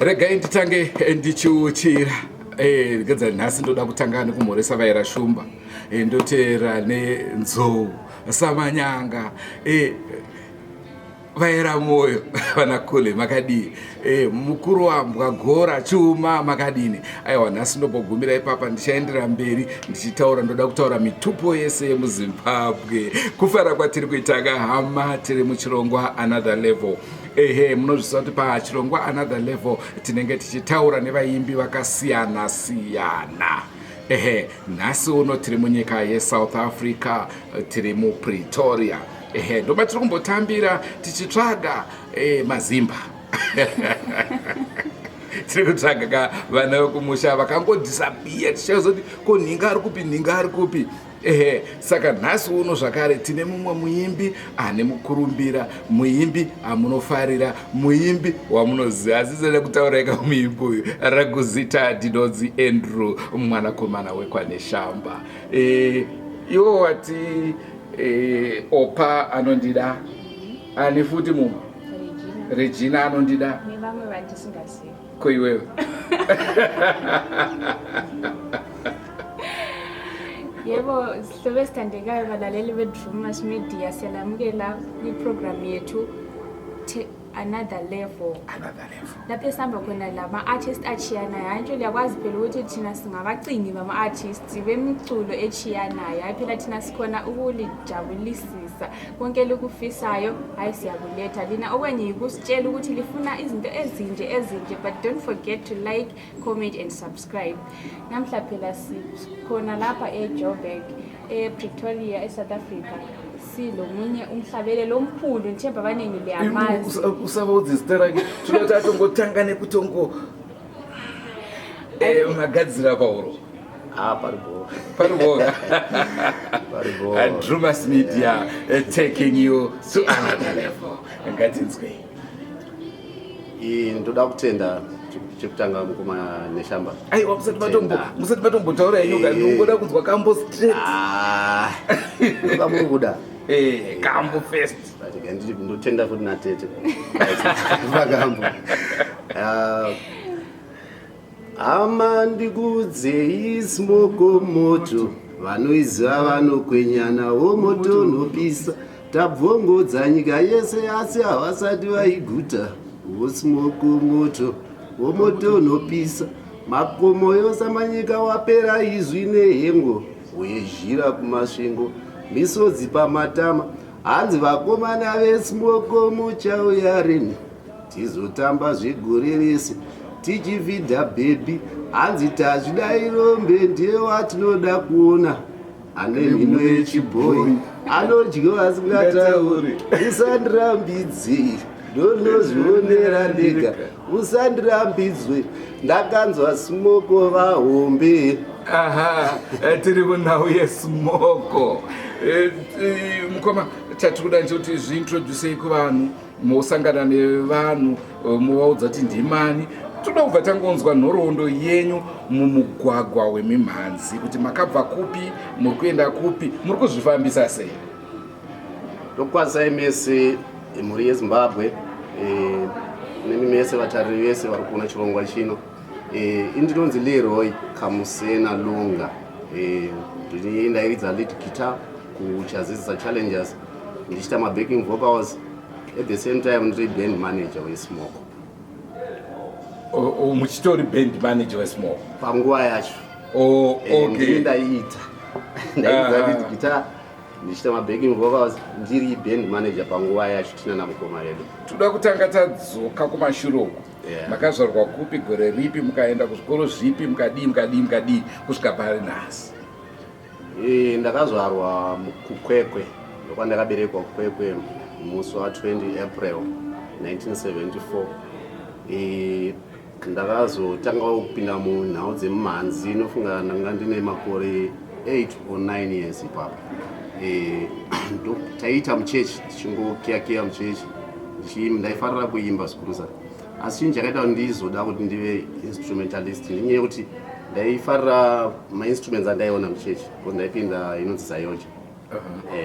Regai nditange ndichiuchira gedza nhasi ndoda kutanga nekumhoresa vaira shumba ndotera nenzou samanyanga vaira moyo vana kule makadii mukuru wambwa gora chuma makadini. Aiwa, nhasi ndobogumira ipapa ndichaendera mberi ndichitaura, ndoda kutaura mitupo yese yemuzimbabwe. Kufara kwatiri kuitanga hama tiri muchirongwa Another Level. Munozviziva kuti pachirongwa Another Level tinenge tichitaura nevaimbi vakasiyana siyana. Nhasi uno tiri munyika yeSouth Africa, tiri muPretoria. Ndoba tiri kumbotambira tichitsvaga mazimba. Tiri kutsvaga vana vekumusha vakangodisappear, tichazoti ko ninga ari kupi. Saka nhasi uno zvakare tine mumwe muimbi ane mukurumbira, muimbi amunofarira, muimbi wamunoziva. Asisene kutaura eka muimbi uyu raguzita dinodzi Andrew mwanakomana wekwaneshamba. Iwo wati Opa anondida, ani futi mumwe Regina anondida, nevamwe vandisingazivi. Ko iwewe? Yebo, sihlove sithandekayo balaleli be-Drewmas Media, siyalamukela kwiprogram yethu Another Level. Lapho esihamba khona lama-artist achiyanayo. Hantshi liyakwazi phela ukuthi thina singabacini bama-artists bemiculo echiyanayo. Hayi phela thina sikhona ukulijabulisisa konke likufisayo, hayi siyakuletha. Lina okwenye yikusitshela ukuthi lifuna izinto ezinje, but don't forget to like, comment and subscribe. Namhla phela sikhona lapha eJoburg, ePretoria, eSouth Africa. Silomunye umhlabeleli omkhulu, nithemba abaningi liyamazi. Usaba udzisitera ke tinoti atongotanga nekutongo magadzira pauro. Paribo. Drewmas Media taking you to another level. Ngatinzwe. Ndoda kutenda chekutanga mukoma neshamba. Aiwa, musati matombotaura yenyoka, ndingoda kunzwa kambo straight. Kamukuda. Kambo first. Ndotenda futi natete. Vakambo. Ama ndikudze Smoko moto, vanoiziva vanokwenyana womoto unopisa. Tabvongodza nyika yese asi havasati vaiguta. Smoko moto, womoto unopisa. Makomo yose amanyika wapera izwi nehengo, wezhira kumasvingo, misodzi pamatama. Hanzi vakomana veSmoko muchauya rini, tizotamba zvegore rese tichivhidha bhebhi. Hanzi tazvida irombe ndiye watinoda kuona, ane mhino yechibhoyi, anodyiwa asingatauri. Usandirambidze, ndonozvionera ndega, usandirambidzwe, ndakanzwa Smoko vahombe. Tiri kunhau yeSmoko. Mukoma, chatikuda nchekuti zviintroducei kuvanhu, mosangana nevanhu, movaudza kuti ndimani. Toda kubva tangonzwa nhoroondo yenyu mumugwagwa wemimhanzi, kuti makabva kupi, muri kuenda kupi, muri kuzvifambisa sei? Tokwazai mese mhuri yeZimbabwe, nemi mese vatariri vese vari kuona chirongwa chino. Indinonzi Leeroy Kamusena Lunga. Ndairidza lead guitar kuCHAZEZESA Challenges, ndichita backing vocals. At the same time ndiri band manager weSmoko. Muchitori band manager weSmoko panguva yacho. Okay. Ndaiita lead guitar, ndichita backing vocals, ndiri band manager panguva yacho tina namukoma yedu. Toda kutanga tadzoka kumashure uko. Makazvarwa kupi, gore ripi, mukaenda kuzvikoro zvipi, mukadii kusvika pari nhasi? Ndakazvarwa kuKwekwe, ndokwandakaberekwa kuKwekwe musi wa20 April 1974. Ndakazotanga kupinda munhau dzemimhanzi, inofunga ndanga ndine makore 8 or 9 years ipapo. Taiita muchechi, tichingokiyakiya muchechi, ndaifarira kuimba zvikuru sei. Asi chinhu chakaita kuti ndizoda kuti ndive instrumentalist nenyaya yekuti ndaifarira mainstruments andaiona muchechi, because ndaipinda inonzi Zayoja.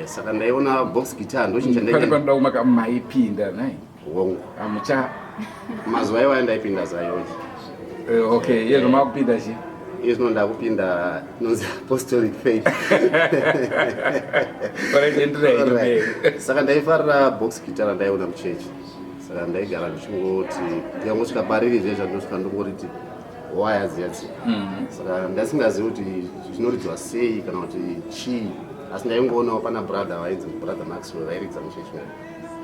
Saka ndaiona box guitar ndochinja ndaiona maipinda nai wongo amucha mazuva iwayo ndaipinda zayoji. Okay, yezvo makupinda chi? Izvo ndakupinda nonzi apostolic faith. Saka ndaifarira box guitar ndaiona muchechi. Saka ndaigara ndichingoti ndikangosvika pariri zvezvo ndosvika ndongoriti waya dzedzi. Saka ndasingazivi kuti zvinoridzwa sei kana kuti chii, asi ndaingoonawo pana brother wainzi brother Maxwell vairidza muchechi umu.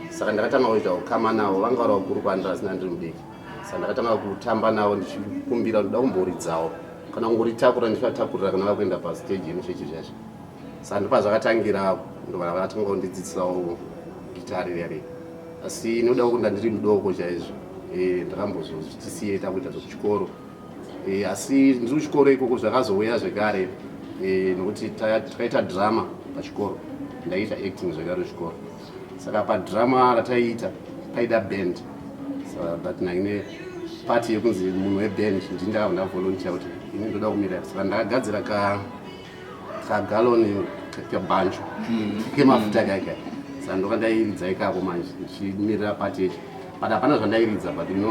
Saka ndakatanga kuita ukama navo, vanga vari vakuru kwandiri asina ndiri mudiki. Saka ndakatanga kutamba navo ndichikumbira kuti ndoda kumboridzawo kana kungoritakura ndichivatakurira kana vakuenda pastage yemuchechi zvacho. Saka ndipo zvakatangira, ndobva vakatanga kundidzidzisawo gitari reri. Asi noda kunda ndiri mudoko chaizvo ndakambozotisieta kuita zvekuchikoro. Asi ndiri kuchikoro ikoko zvakazouya zvekare nokuti takaita drama pachikoro, ndaita acting zvekare kuchikoro. Saka padrama rataiita paida band, but naine pati yekunzi munhu weband ndindakabva ndavolunteer kuti ini ndoda kumira. Saka ndakagadzira kagaloni kabhanjo kemafuta kaka. Saka ndoka ndairidza ikako manje ndichimirira pati yechi, but hapana zvandairidza, but in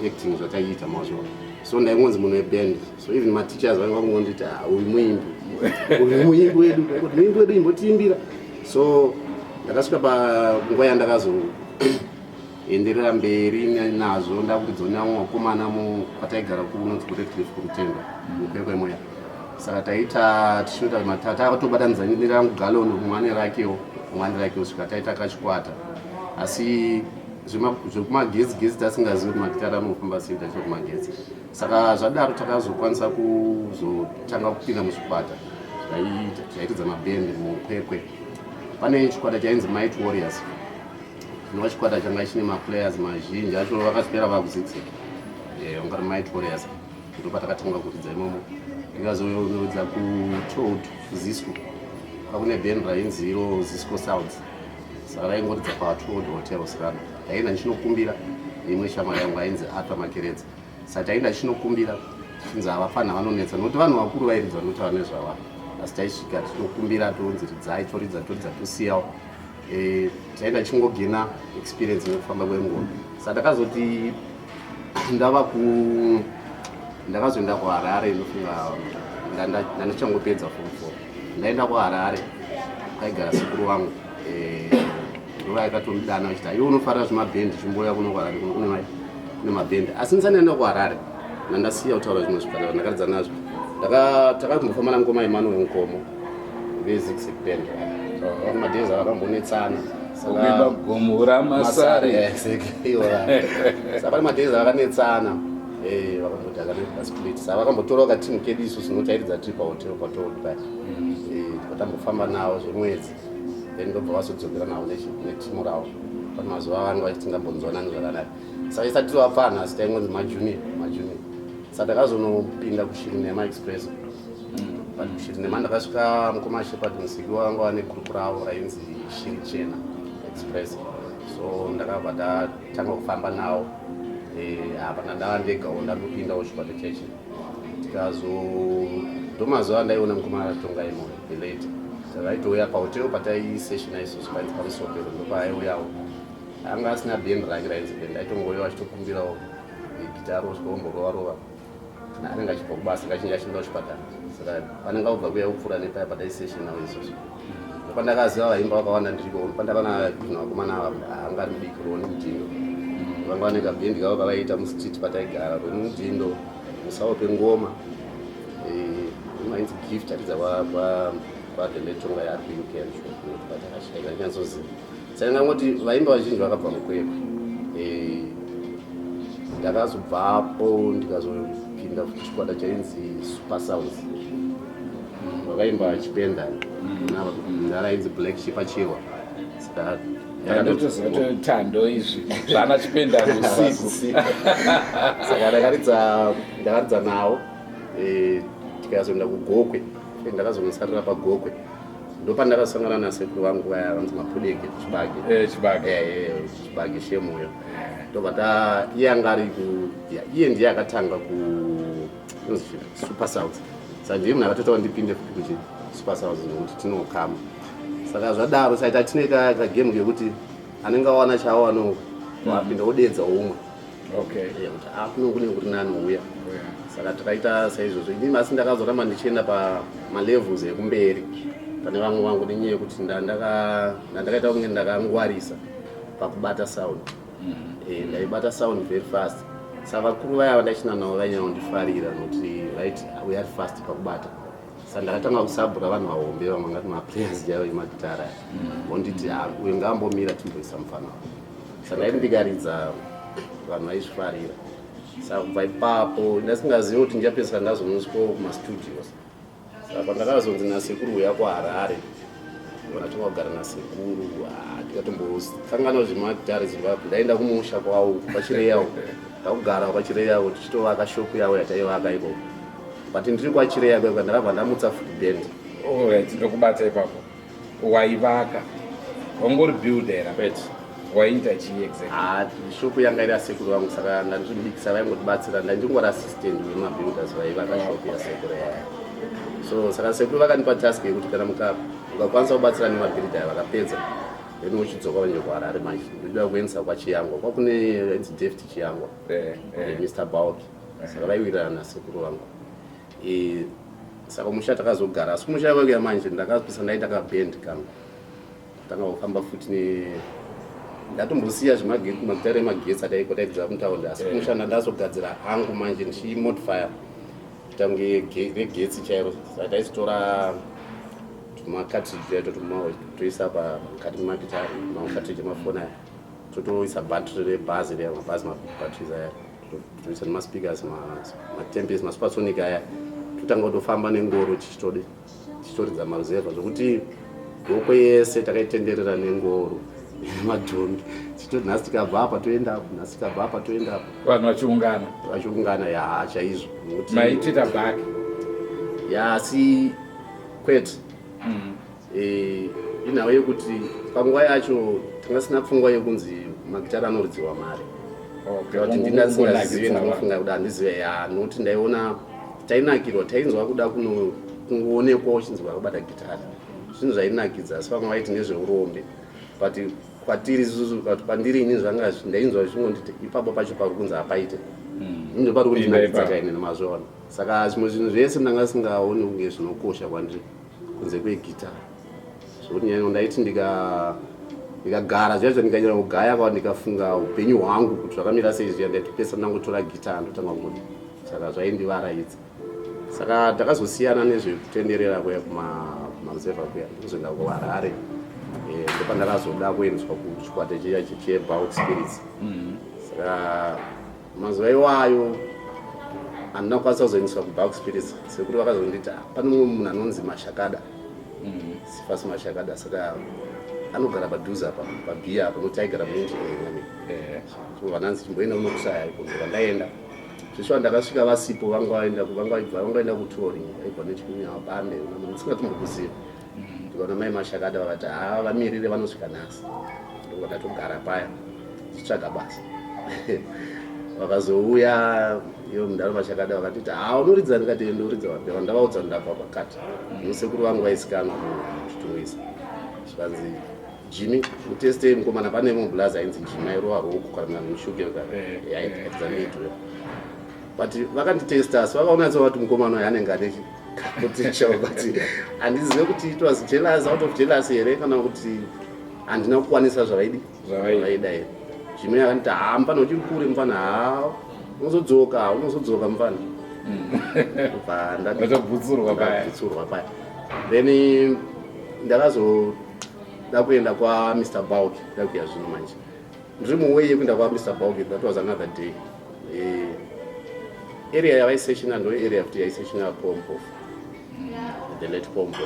acting zvataiita mazvo. So ndaingonzi munhu weband, so even mateachers vanga kungonditi uyu muimbi, uyu muimbi wedu, kuti muimbi wedu imbotiimbira. So ndakasvika panguva yandakazoenderera mberi nazvo, ndakuridzonya vakomana kwataigara kunonzi kuRed Cliff kurutendo mukwekwe moya. Saka taita tichinoita takatobatanidza mugaloni, umwe ane rakewo svika taita kachikwata. Asi zvekumagezi tasingazivi kuti magitara anofamba sei tachiva kumagezi. Saka zvadaro takazokwanisa kuzotanga kupinda muzvikwata zvairidza mabhendi mukwekwe. Pane chikwata chainzi Might Warriors, chinova chikwata changa chine maplayers mazhinji acho vakaswera vakuzikisa, ungari Might Warriors. Ndipo patakatanga kuridza imomo, ndikazorodza kuToad Zisco, kwakune band rainzi Zisco Sounds. Saka raingoridza paToad Hotel. Saka ndaenda ndichinokumbira imwe shamwari yangu ainzi Arthur Makeredza. Saka taenda tichinokumbira chinzi havafana vanonetsa, nokuti vanhu vakuru vairidza notaura nezvava. Asi taisvika tichinokumbira tonzi ridzai, toridza tosiyawo. Taenda tichingogena experience nekufamba kwenguva. Saka ndakazoti ndakazoenda kuHarare, inofunga ndandichangopedza form 4. Ndaenda kuHarare, kwaigara sekuru vangu. Ndova yakatomudana achiti iwe unofarira zvemabhendi, chimboya kuno kuHarare kune mabhendi. Asi ndisanaenda kuHarare, ndandasiya kutaura zvimwe zvikwata ndakaridza nazvo. Takazombofamba namukoma Emmanuel Nkomo veZigzag Band. Madhezi akambonetsana. Saka gomo ramasare. Saka pane madhezi akanetsana. Vakamboti akaita split. Saka vakambotorawo katimu kedu isusu tinotairidza tiri pahotel paToad paya. Takambofamba nawo zvemwedzi. Then ndobva vazodzokera nawo netimu ravo. Pane mazuva vanga vachiti tingambonzwanani zvakanaka. Saka isati tiri vapana, asi taingonzi majunior. Saka takazonopinda kuShirinema Express. But kuShirinema ndakasvika mukoma Shepherd Musiki wanga wane group ravo rainzi Shiri Chena Express. So ndakabva ndatanga kufamba nawo. Hapana ndava ndegawo ndandopindawo chikwata chechi. Ndomazuva ndaiona mukoma Ratonga imoyo belate. Saka aitouya pahotel pataisession isusu painzi pamusopero, ndopaayiuyawo. Anga asina band rake rainzi band, aitongouyawo achitokumbirawo gitari osvikaomborova anenge achibva kubasa kazhinji achienda kuchipatara. Saka panenge kubva kuya kupfuura nepaya pataisession nawo izvozvo. Ndopandakaziva vaimba vakawanda ndiripo, pandakana vakomana anga ari mudiki Roni Mudindo. Vanga vane kabhendi kavo kavaita mustreet pataigara, Roni Mudindo, Musawo Pengoma, mainzi Gift aridza kwaDeletonga yari kuUK patakashaika ndinyazoziva. Saka ndangoti vaimba vazhinji vakabva mukwekwe. Ndakazobvapo ndikazopinda kuchikwata chainzi Super Sounds. Vakaimba chipenda ndarainzi Black Sheep achirwa. Saka ndotozototando izvi zvana chipenda usiku. Saka ndakaridza nawo, tikazoenda kuGokwe. Ndakazonosarira paGokwe. Ndopandakasangana nasekuru vangu vaya vanzi Mapudeke Chibage Shemoyo. Ndobva iye anga ari iye ndiye akatanga Super Sounds. Saka ndiye munhu akatotaura ndipinde futi Super Sounds nokuti tinokama. Saka zvadaro saita tine kagame kekuti anenge awana chawo wapinda odedza umwe. Okay. kuti kunenge kuti nanouya saka takaita saizvozvo inini asi ndakazoramba ndichienda pamalevels ekumberi pane vamwe vangu nenyaya yekuti ndakaita kunge ndakangwarisa pakubata sound ndaibata sound very fast saka vakuru vaya vandachina navo vanyanya kundifarira nokuti right we are fast pakubata saka ndakatanga kusabhura vanhu vahombe vamwe ngati maplayers javo emagitara vonditi uyu ngambomira timboisa mufana saka ndaiti ndikaridza vanhu vaizvifarira saka kubva ipapo ndasingazivi kuti ndichapedzisira ndazonosiko kumastudios saka pandakazonzi nasekuru uya kuharare ndakatanga kugara nasekuru tikatombosangana zvemagitari zimbabwe ndaenda kumusha kwavo kwachireyawo ndakugara kwachireyawo tichitovaka shopu yavo yataivaka ikoko but ndiri kwachireya kwekwa ndakabva ndamutsa food band. Alright, ndokubata ipapo waivaka wangori buildera bet waita chii exactly? Shopu yanga iri yasekuru vangu saka ndandibikisa vaingotibatsira ndandingori assistant wemabuilders vaivaka shopu yasekuru yaya so saka sekuru vakandipa task yekuti kana mukakwanisa kubatsira nemabhiridha vakapedza then uchidzoka vanje kuharare manje ndoda kuendesa kwachiyangwa kwakune deft chiyangwa Mr. Bauk saka vaiwirirana nasekuru vangu saka musha takazogara asi musha wekuya manje ndakapisa ndaita kaband kangu tanga kufamba futi ndatombosiya zvemagitari emagetsi ataikotaidza mutaundi asi kumushanda ndazogadzira hangu manje ndichimodifier kutange regetsi chairo saka taisitora tumacartridge aito toisa pakati memagitari macartridge emafoni aya totoisa battery rebhazi reya mabhazi mabatteries aya totoisa nemaspeakers matempesi masupersonic aya totanga kutofamba nengoro tichitoridza maruzevha zvokuti hoko yese takaitenderera nengoro madhongi tichitoti nhasi tikabva apa toenda apo nhasi tikabva apa toenda apo vanhu vachiungana ya chaizvo maitita back asi kwete inhava yekuti panguva yacho tanga sina pfungwa yekunzi magitari anoridziwa mari kuti ndindasingazive ndinofunga kuda handizive nokuti ndaiona tainakirwa tainzwa kuda kungoonekwa uchinzwa kubata gitari zvinhu zvainakidza asi vamwe vaiti nezveurombe but kwatiri isusu pandiri ini zvanga ndainzwa zvingonditi ipapo pacho pari kunzi hapaite ndo pari kundinakidza kaine nemazvona saka zvimwe zvinhu zvese ndanga singaoni kunge zvinokosha kwandiri kunze kwegitari zvokuti nyanya ndaiti ndikagara zvaizvo ndikanyanya kugaya kwa ndikafunga upenyu hwangu kuti zvakamira sei zviya ndaitopesa ndangotora gitari ndotanga kungodi saka zvaindivaraidza saka takazosiyana nezvekutenderera kuya kumaruzevha kuya ndozoenda kuharare ndopandakazoda kuendeswa kuchikwata chiya cheBauk Spirits saka mazuva iwayo handina kukwanisa kuzoendeswa kuBauk Spirits sekuti vakazonditi pane mumwe munhu anonzi Mashakada Sifasi Mashakada saka anogara padhuze apa pabhiya apa nokuti aigara muinjinami so vananzi chimboenda unokusaya iko ndokandaenda zvisva ndakasvika vasipo vangaenda kutori aibva nechikunyava bande ndisingatombokuziva ndikaona mai Mashakada vakati vamirire vanosvika nhasi ndokandatogara paya tichitsvaga basa vakazouya iyo mudaro Mashakada vakatiti unoridza ndikati ndoridza vapeva ndavaudza ndabva pakati nosekuru vangu vaisikanwa muchitunguisa zvikanzi Jimmy uteste mukomana pane mublaza ainzi Jimmy airova roko kana mushuke yaidza neitwe but vakanditesta asi vakaona sewati mukomana uyu anenge ane potential kuti handizive kuti it was jealous out of jealous here kana kuti handina kukwanisa zvavaida here Jimmy akanditi mufana uchiri kure mufana unozodzoka mufana ndakabvutsurwa paya then ndakazoda kuenda kwaMr. Bauk ndakuya zvino manje ndiri muway yekuenda kwaMr. Bauk that was another day area yavaiseshina ndo area kuti yaiseshina Pompo the late Pompo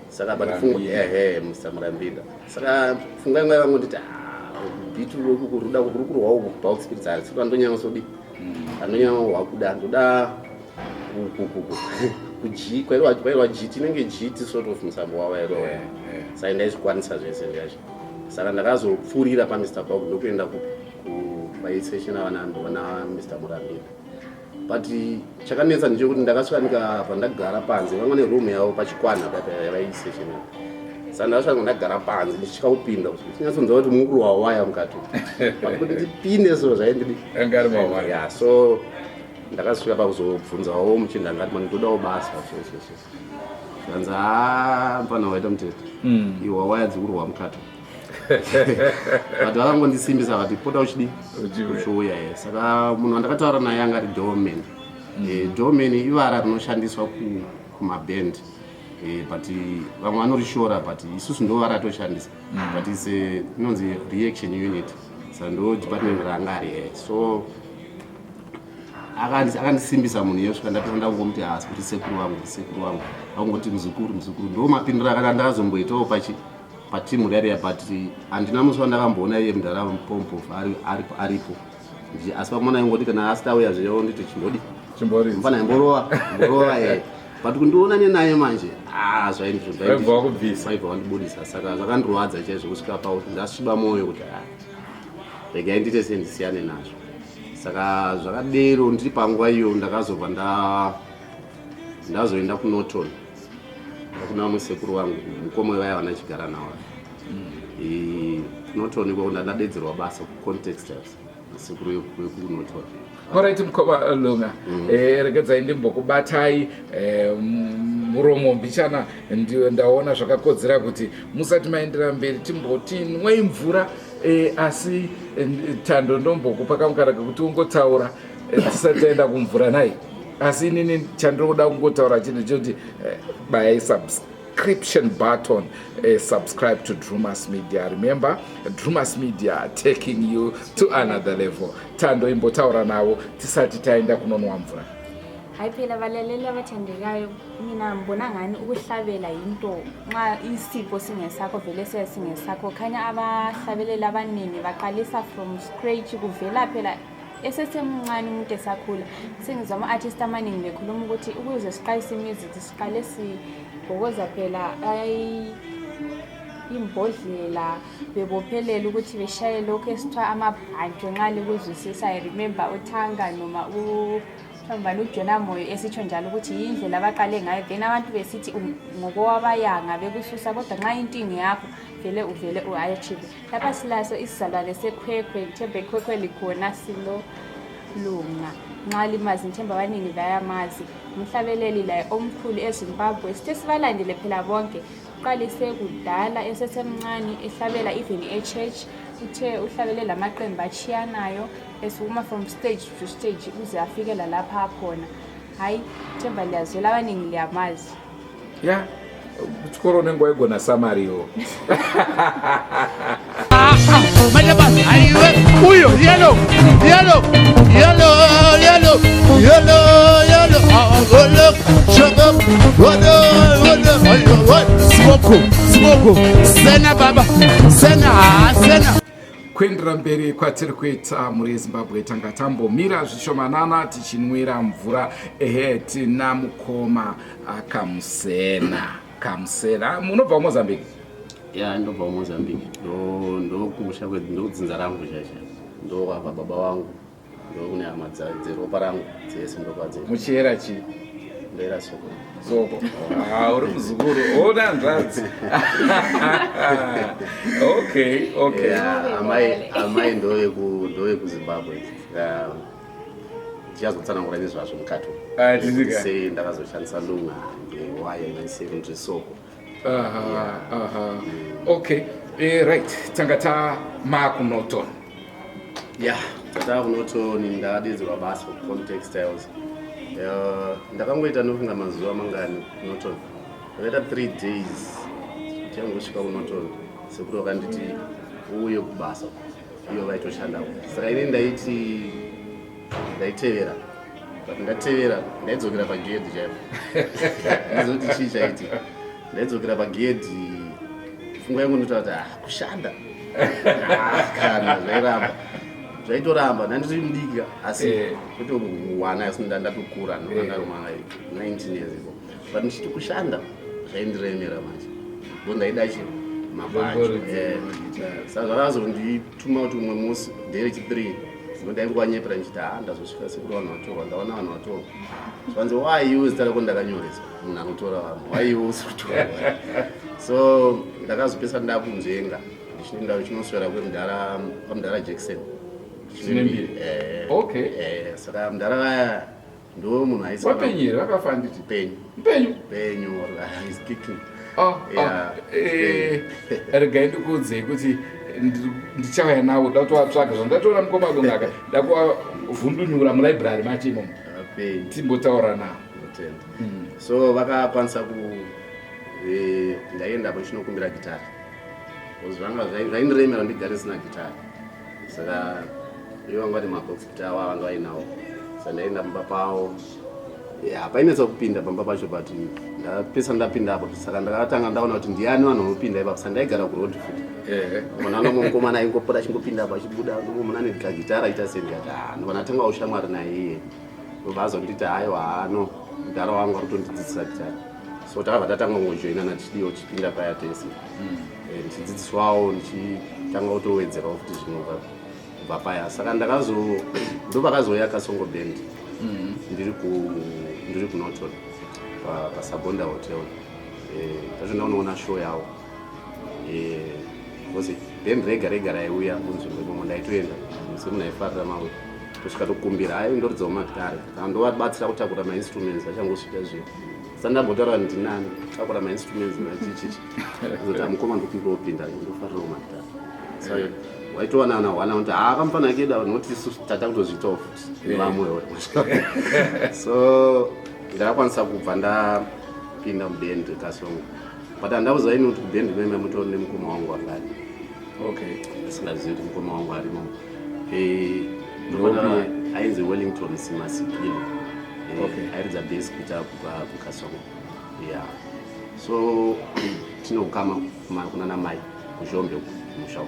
saka but Mr. Murambida saka funga yangu yakangonditi bitu rokuruda kurukurwawo kuBauk Spirits ari saka ndonyanya sodi andonyanya wakuda ndoda kwairwa GT inenge GT sort of musambo wavairo saka ndaizvikwanisa zvese zvacho saka ndakazopfuurira paMr. Bauk ndokuenda kuvaiseshina vana Mr. Murambida but chakanetsa ndechekuti ndakasvika ndikabva ndagara panze vamwe neroom yavo pachikwana yavaiseshina sandasvanga ndagara panze ndichitya kupinda tinyatsonza kuti mukuru wawaya mukati kuti ndipinde so zvaindidi angari mawaya so ndakasvika pakuzobvunzawo muchinda ngati mandodawo basa zvanzi mfana waita mutete iwe wawaya dzikurwa mukati but vakangondisimbisa vakati pota uchidi uchiuya saka munhu wandakataura naye angati domen domen ivara rinoshandiswa kumabhendi but vamwe vanorishora but isusu ndo varatoshandisa but inonzi reaction unit saka ndo department ranga ari so akandisimbisa munhu yesvika ndapesa ndakungomuti hasi kuti sekuru vangu vakungoti muzukuru ndo mapindiro akati ndakazomboitawo patimu rariya but handina musi wandakamboona iye mundarama mupompof aripo asi pamona ingoti kana asitauya zvewo nditi chimbodi mfana imborova but kundiona nenaye manje zvaibva wandibudisa saka zvakandirwadza chaizvo kusvika pauti ndasviba mwoyo kuti regai ndite sendisiyane nazvo saka zvakadero ndiri panguva iyo ndakazobva ndazoenda kunoton ndakuna vamwe sekuru vangu mukoma vaya vanachigara navo kunoton iko ndadedzerwa basa kucontextiles sekuru wekunoton. Alright mukoma Lunga regedzai ndimbokubatai muromo mbichana ndaona zvakakodzera kuti musati maendera mberi timboti nwei mvura asi tando ndombokupa kamukana kekuti ungotaura tisati taenda kumvura nai asi inini chandinoda kungotaura chinhu chekuti bayai subscription button, subscribe to Drewmas Media. Remember, Drewmas Media taking you to another level. Tando imbotaura nawo tisati taenda kunonwa mvura. Hayi phela balaleli abathandekayo mina mbona ngani ukuhlabela into nxa isipho singesakho vele singesakho khanya abahlabelela abaningi baqalisa from scratch kuvela phela esesemncane umuntu esakhula sengizwa ama-artist amaningi bekhuluma ukuthi ukuze siqalise music siqale sibhokoza phela imbodlela bebophelela ukuthi beshaye lokho esithiwa amabhanjo nxa likuzwisisa. I remember uthanga noma uJona Moyo esitsho njalo ukuthi yindlela abaqale ngayo then abantu besithi ngokowabayanga bekususa kodwa nxa intingi yakho vele uvele uachieve. Lapha silaso isizalwane sekhwekhwe Themba ikhwekhwe likhona silo Lunga nxa limazi Themba abaningi bayamazi umhlabeleli la omkhulu eZimbabwe sithe sibalandele phela bonke uqalise kudala esesemncane ehlabela even e-church uthe uhlabelela amaqembu achiyanayo esukuma from stage to stage uze afikela lapha khona. Hayi Themba liyazwela abaningi liyamazi yeah uchikoro nenguva igona samariyo uyo yellow Smoko sena baba sena kuendera mberi kwatiri kuita muri yeZimbabwe tanga tambomira zvishomanana tichinwira mvura tina mukoma Kamusena munobva Mozambique? Yeah, ndobva Mozambique. Ndo kumusha kwedu ndodzinza rangu chaizvo. Ndo kwa baba wangu. Ndo kune hama dzeropa rangu dzese ndokwadze. Muchiyera chi? Ndera Soko. Soko. Uri muzukuru. Ona nzadzi. Okay. Yeah, amai ndo yekuZimbabwe. Tichazotsanangura nezvazvo mukati. Tizika. Sei ndakazoshandisa Lunga secondary Soko. Okay. Right. Tangata makunoton. Yeah, tata kunoton ndadedzerwa basa contextiles. Ndakangoita nofunga mazuva mangani kunoton. Ndakaita 3 days. Tiangosvika kunoton. Sekuru vakanditi uye kubasa. Iyo vaitoshandawo. Saka ini ndaitevera. Ndatevera ndaidzokera pagedhi chaipo. Ndizoti chii chaiti. Ndaidzokera pagedhi funga yangu ndototi kushanda kana zvaitoramba ndandiri mudiki asi kuti mwana asi ndatokura ndokandarumana 19 years ago but ndichiti kushanda zvaindiremera manje ndo ndaida chi mabhacho saka zvakazondituma kuti umwe musi ndere chi3 ndaingwanyepera nchita ndazosvika siku vanhu vatorwa ndaona vanhu vatorwa zvanzi why zitara ndakanyoresa munhu anotora vanhu why usiri kutora so ndakazopesa ndakunzvenga ndichienda chinoswera kwamudhara Jackson saka mudhara vaya ndo munhu aisapenyere vakafa nditi penyu is kicking regai ndikuudzei kuti ndichauya nawo ndatovatsvaga zvandatora mukoma Lunga ndakuvhundunyura mulaibhurari macho imomo timbotaura navo so vakakwanisa ndaiendapo chinokumbira gitari zvanga zvaindiremera ndigare sina gitari saka ivo vanga vati mabox gitari vanga vainawo saka ndaenda pamba pavo painetsa kupinda pamba pacho but ndapesa ndapindapo saka ndakatanga ndaona kuti ndiani vanhu vanopinda ipapo saka ndaigara kuroad futi mona nomwe mukomana aingopota achingopinda apa achibuda muna negitara aita sendikati ndovana tanga ushamwari naye iye vazonditi haiwa mudhara wangu ari kutondidzidzisa gitari so takabva tatanga kungojoinana tichidiwo tichipinda paya tese ndichidzidziswawo ndichitanga kutowedzerawo futi zvinhu kubva paya saka ndopakazoya Kasongo band ndiri kuNorton paSabonda hotel tacho ndaunoona show yavo because band rega raiuya munzvimbo imomo ndaitoenda semunhu aifarira mamwe tosvika tokumbira ndoridzawo magitare kana ndovabatsira kutakura mainstruments vachangosvika zviyo sandambotaura ndinani takura mainstruments nachichichi zoti mukoma ndokundiopinda ndofarirawo magitare so waitowana wana kuti akamufana keda noti isusu tata kutozviitawo futi vamwewo so ndakakwanisa kubva ndapinda muband Kasongo but handauzaini kuti kuband meme mutori nemukoma wangu akari ndisingazivi kuti mukoma wangu arimo ndoona ainzi Wellington Simasikile airidza bass guitar kuKasongo so tinokama kunana mai kuzhombe mushawo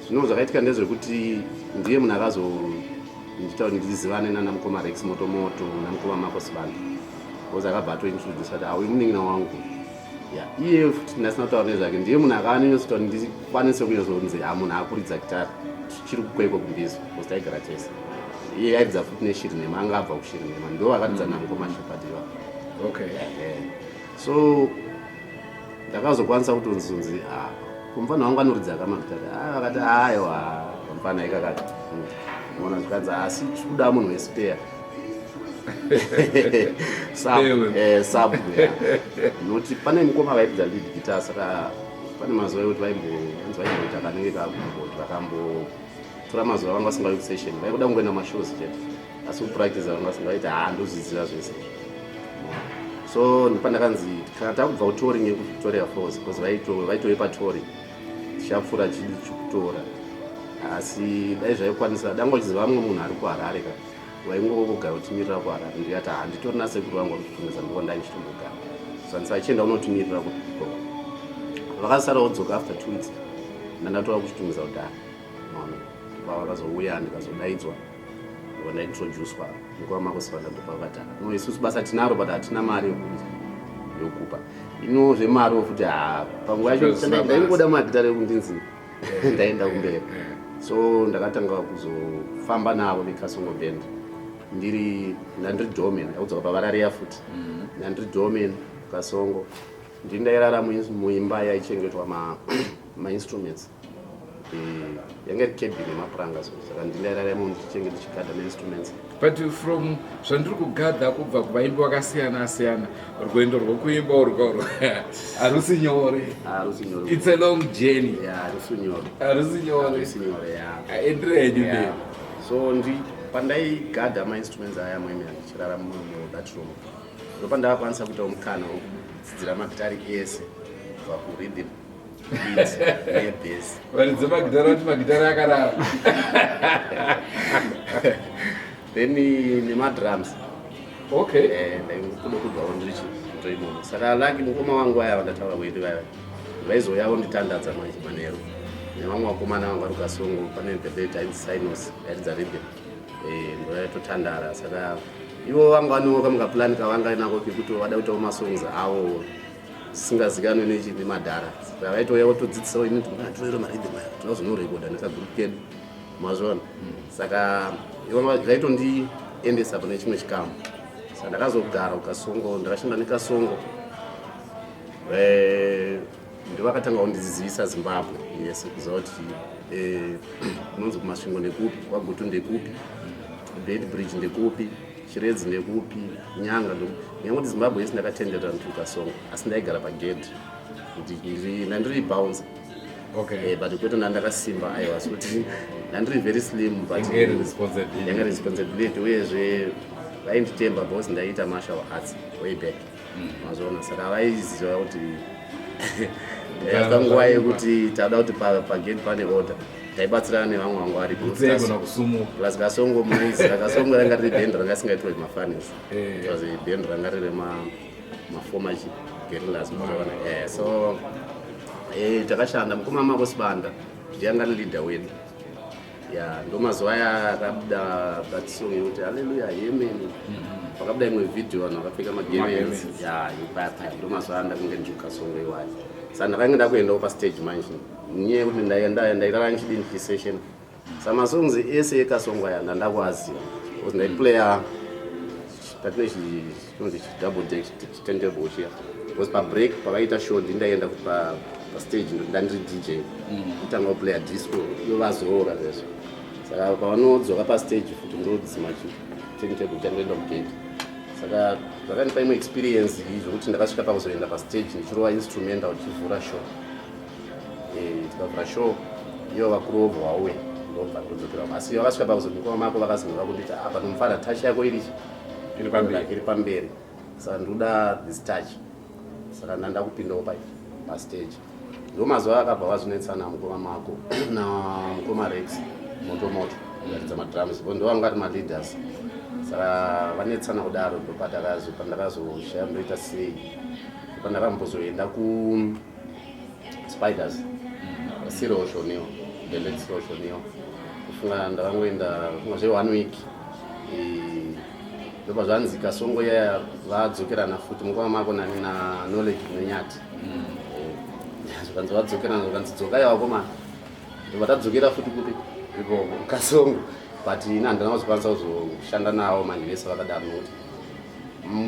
zvino zvakaitika ndezvekuti ndiye munhu akazondiita kuti ndizivane nana mukoma Rex Motomoto namukoma Marcos Band because akabva atointroduce kuti auyu munin'ina wangu iye futi ndasina kutaura nezvake ndiye munhu akanyanyosita kuti ndikwanise kunyazonzi munhu akuridza gitari chiri kukweko kumbizo because taigara tese iye aidza futi neshiri nhema anga abva kushiri nhema ndo akadidza namukoma Shepadiwa so ndakazokwanisa kutonzonzi kumufana wangu anoridza kamagitari akati aiwa kamufana ikakati ona zvikanzi asi kuda munhu wespare sub noti pane mukoma vaibva lead guitar saka pane mazuva ekuti vaimboita kanenge kakumboti vakambotora mazuva vanga vasingavi kusession vaikuda kungoenda mashows chete asi kupractice vanga vasingaiti ndozviziva zvese so ndipandakanzi kana takubva kutouring yekuVictoria Falls because vaitoipa touring tichapfuura chidi chikutora asi dai zvaikwanisa dangochiziva vamwe munhu ari kuHarare ka waingogara utimirira kuHarare ndikati handitorina sekuru vangu varikutungisa ndiko ndaichitombogara so ndisachienda unotimirira vakasara vodzoka after 2 weeks ndandatora kuchitungisa kudhara vakazouya ndikazodaidzwa ndaintroducwa mukoma Marcos Band ndopavakatara no isusu basa tinaro but hatina mari yokupa ino zvemari futi panguva yacho ndaingoda magitari ekundinzi ndaenda kumberi so ndakatanga kuzofamba navo veKasongo band ndandiri domain akudzoka pavarariya futi ndandiri domain Kasongo ndiri ndairara muimba yaichengetwa mainstruments yanga iri cabin nemapuranga saka ndindairaramo ndichenge ndichigadha mainstruments but from zvandiri kugadha kubva kuvaimbi vakasiyana-siyana rwendo rwokuimba urworwo harusi nyore it's a long journey harusi nyore endera henyu mberi so pandaigadha mainstruments aya mweme ndichirara muthat room ndopandakakwanisa kuitawo mukana wokudzidzira magitari ese kubva kurhythm varidze magitari vati magitari akarara then nemadrums ndaikuda kudvawo ndirichiito imomo saka laki mukoma wangu aya vandataura wedu vaya vaizoyawo nditandadza manje manero nevamwe vakomana vangu vari kuKasongo pane the ainzi Sinos yaridza rhythm ndoyaitotandara saka ivo vanga vanoka mukapulani kavanga inako kekuti vada kuitawo masongs avo singazikanwe nemadhara saka vaitoya votodzidzisawo ini toero maridhim aya tinozonorekodha nekagroup kedu mazvona saka zvaitondiendesa pane chimwe chikamu saka ndakazogara kuKasongo ndakashanda neKasongo ndovakatanga kundidzidzisa Zimbabwe yes kuziva kuti kunonzi kumasvingo ndekupi kwagutu ndekupi Bedbridge ndekupi Chiredzi ndekupi Nyanga kuti Zimbabwe yese ndakatenderera kuKasongo asi ndaigara pagedhi kuti ndandiri bounce but kwete ndandakasimba aiwa kuti ndandiri very slim but yanga responsibility uyezve vainditemba because ndaita martial arts way back mazvona saka vaiziva kuti panguva yekuti tada kuti pagedhi pane order taibatsirana nevamwe vangu vari plus Kasongo munoiziva Kasongo ranga riri bhendo ranga risingaitwe mafanisi it was a bhendo ranga riri maformer guerrillas mazvona so takashanda mukoma makosibanda ndiyanga leader wedu ndo mazuva aya akabuda that song yokuti haleluya amen pakabuda imwe video vanhu vakapfeka magemensi ipapa ndo mazuva aya ndakunge ndikuKasongo iwayo saka ndakanga ndakuendawo pastage manje nyaya yekuti ndaitava ndichidini session saka masongs ese eKasongo aya ndandakwaziva because ndaiplaya patine chinonzi double deck chitendable chiya because pabreak pakaita show ndindaenda kuti pastage ndandiri DJ kutanga kuplaya disco yovazoora zvezvo saka pavanodzoka pastage futi ndodzima chitendable chandoenda kugate saka zvakandipa imwe experience zvokuti ndakasvika pakuzoenda pastage ndichirova instrumental tichivhura show tikavhura show iyo vakuru vobva wauya ndobva ndodzokera asi vakasvika pakuzomukoma mako vakazonga kunditi apa nomufara touch yako iri pamberi saka ndoda this touch saka ndandakupindawo pastage ndo mazuva akabva wazvinetsana mukoma mako namukoma Rex moto kuratidza madrums ndo vangati maleaders saka vanetsana kudaro pandakazoshaya ndoita sei pandakambozoenda kuSpiders serial show niyo delete serial show niyo kufunga ndakangoenda kufunga zve 1 week ndobva zvanzi Kasongo yaya vadzokerana futi mukoma mako nani na knowledge nenyati zvakanzi vadzokerana zvakanzidzoka yavakomana ndobva tadzokera futi kuti iko Kasongo but ina handina kuzokwanisa kuzoshanda navo manje vese vakadaro nokuti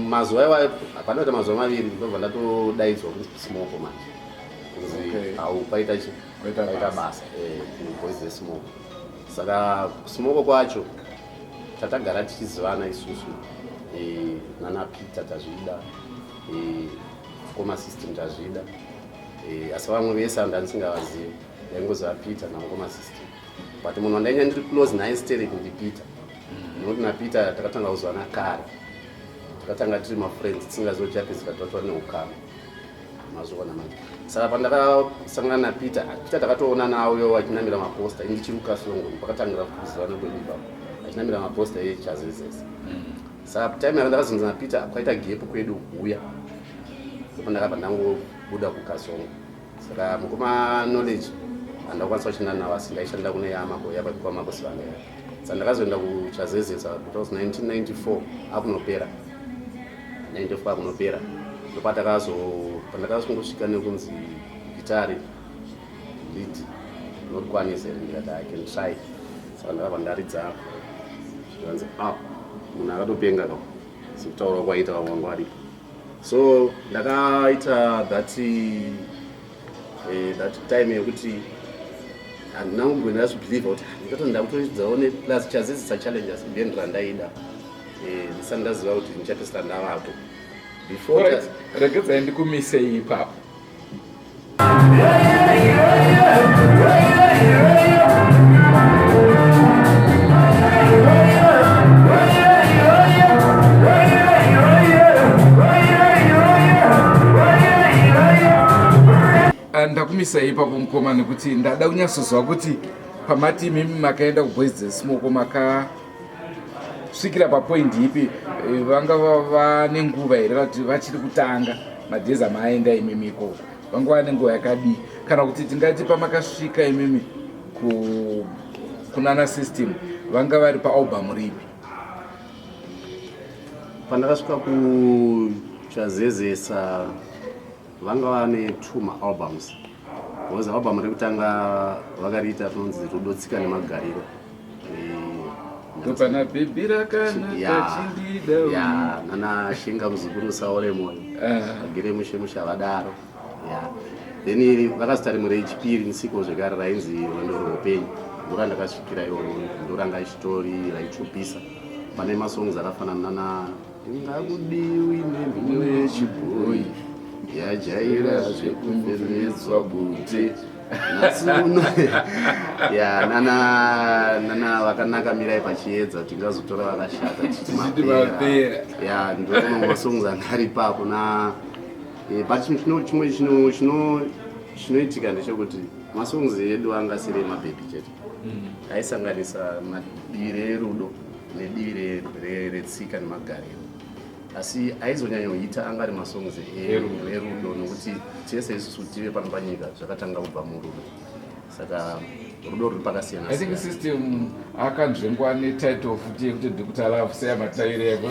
mazuva iwayo panoita mazuva maviri ndobva ndatodaidzwa kuti Smoko manje kunzi au paita basa boys eSmoko saka Smoko kwacho tatagara tichizivana isusu nana Peter tazvida koma system tazvida asi vamwe vese andandisingavazivi ndaingoziva Peter nakoma system but munhu wandainya ndiri close naye stereki ndiPeter nokuti naPeter takatanga kuzivana kare takatanga tiri mafriends tisingazochapizika tatova neukama mazvona manje saka pandakasangana naPeter takatoona nawo achinamira maposta indichiri kuKasongo pakatangira kuzivana kwedu ipapo achinamira maposta eCHAZEZESA saka time yakandakazonza naPeter kwaita gap kwedu kuuya pandakabva ndangobuda kuKasongo saka mukoma knowledge handakwanisa kushanda navo asi ndaishanda kune yamako yapakwa makosivanga saka ndakazoenda kuCHAZEZESA 1994 akunopera 94 akunopera pandakazongosvika nekunzi gitari lead nokwanise ndikati I can try saka ndakabva ndaridza zvanzi munhu akatopenga ka sikutaura kwaita vamwangu varipo so ndakaita that time yekuti handina kugona zvibhiliva kuti ndikatonda kutoidzawo neplus CHAZEZESA challenges bhendo randaida ndisati ndaziva kuti ndichapesita ndavapo before regedzai ndikumisei ipapo ndakumisa ipapo mukoma nekuti ndada kunyatsoziva kuti pamati imimi makaenda kuBoys eSmoko makasvikira papoint ipi vanga vane nguva here kuti vachiri kutanga madhezi amaenda imimi ikoko vanga vane nguva yakadii kana kuti tingati pamakasvika imimi kunana system vanga vari paalbum ripi pandakasvika kuCHAZEZESA vanga vane 2 maalbums because album rekutanga vakariita rinonzi rudo tsika nemagariro Pana bibira kana tachindida. Ya, nana shinga muzukuru saore moyo. Agere mushe vadaro. Ya. Then vakasitari muri chipiri nisiko zvekare rainzi Rwendo rweupenyu. Ndora ndakasvikira iyo ndoranga chitori raitupisa. Pane masongs akafanana na Ngakudiwi nembine chibhoyi. Yajaira zvekufemedzwa bute. Nasuno. Ya, nana vakanaka mirai pachiedza tingazotora vakashata tichimapera. Ya, ndoro masongs angari papo na chinoitika ndechekuti masongs edu angasiri mabhebi chete. Aisanganisa madivi erudo nedivi retsika nemagariro. Asi aizonyanyoita angari masongs erudo nokuti tese isusu tive pano panyika zvakatanga kubva murudo. Saka rudo ruri pakasiyana. I think system akanzvengwa netitle futi yekuti ndikuti love seya mataire yako.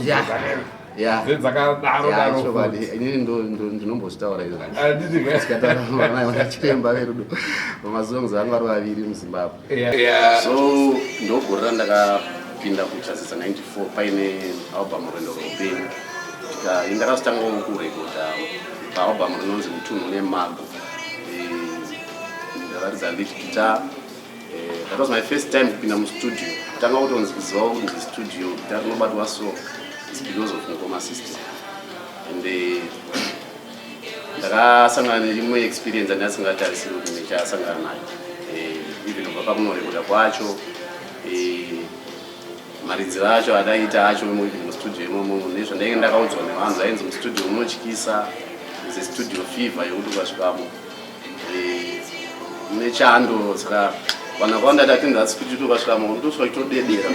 Yeah. Dzakadaro. Inini ndinombozvitaura izvo. Sikataura vana vachiremba verudo. Masongs anga ari vaviri muZimbabwe. So ndogorera ndakapinda kuCHAZEZESA 94 paine album Rwendo rweupenyu. Ndakazotanga kurekodha paalbum rinonzi Mutunhu neMago. Ndakaridza lead guitar. That was my first time kupinda mustudio. Kutanga kutonzi kuziva kuti studio guitar rinobatwa so. It's because of Ngoma system. And ndakasangana neimwe experience andasingatarisiri kuti ndichasangana nayo. Even kubva pakunorekodha kwacho, marinziro acho adaita acho mustudio imomo nezvandainge ndakaudzwa nevanhu ainzi mustudio munotyisa, is a studio fever yokuti ukasvikamo nechando. Saka vanhu vakawanda tatenda studio ukasvikamo ndosva chitodedera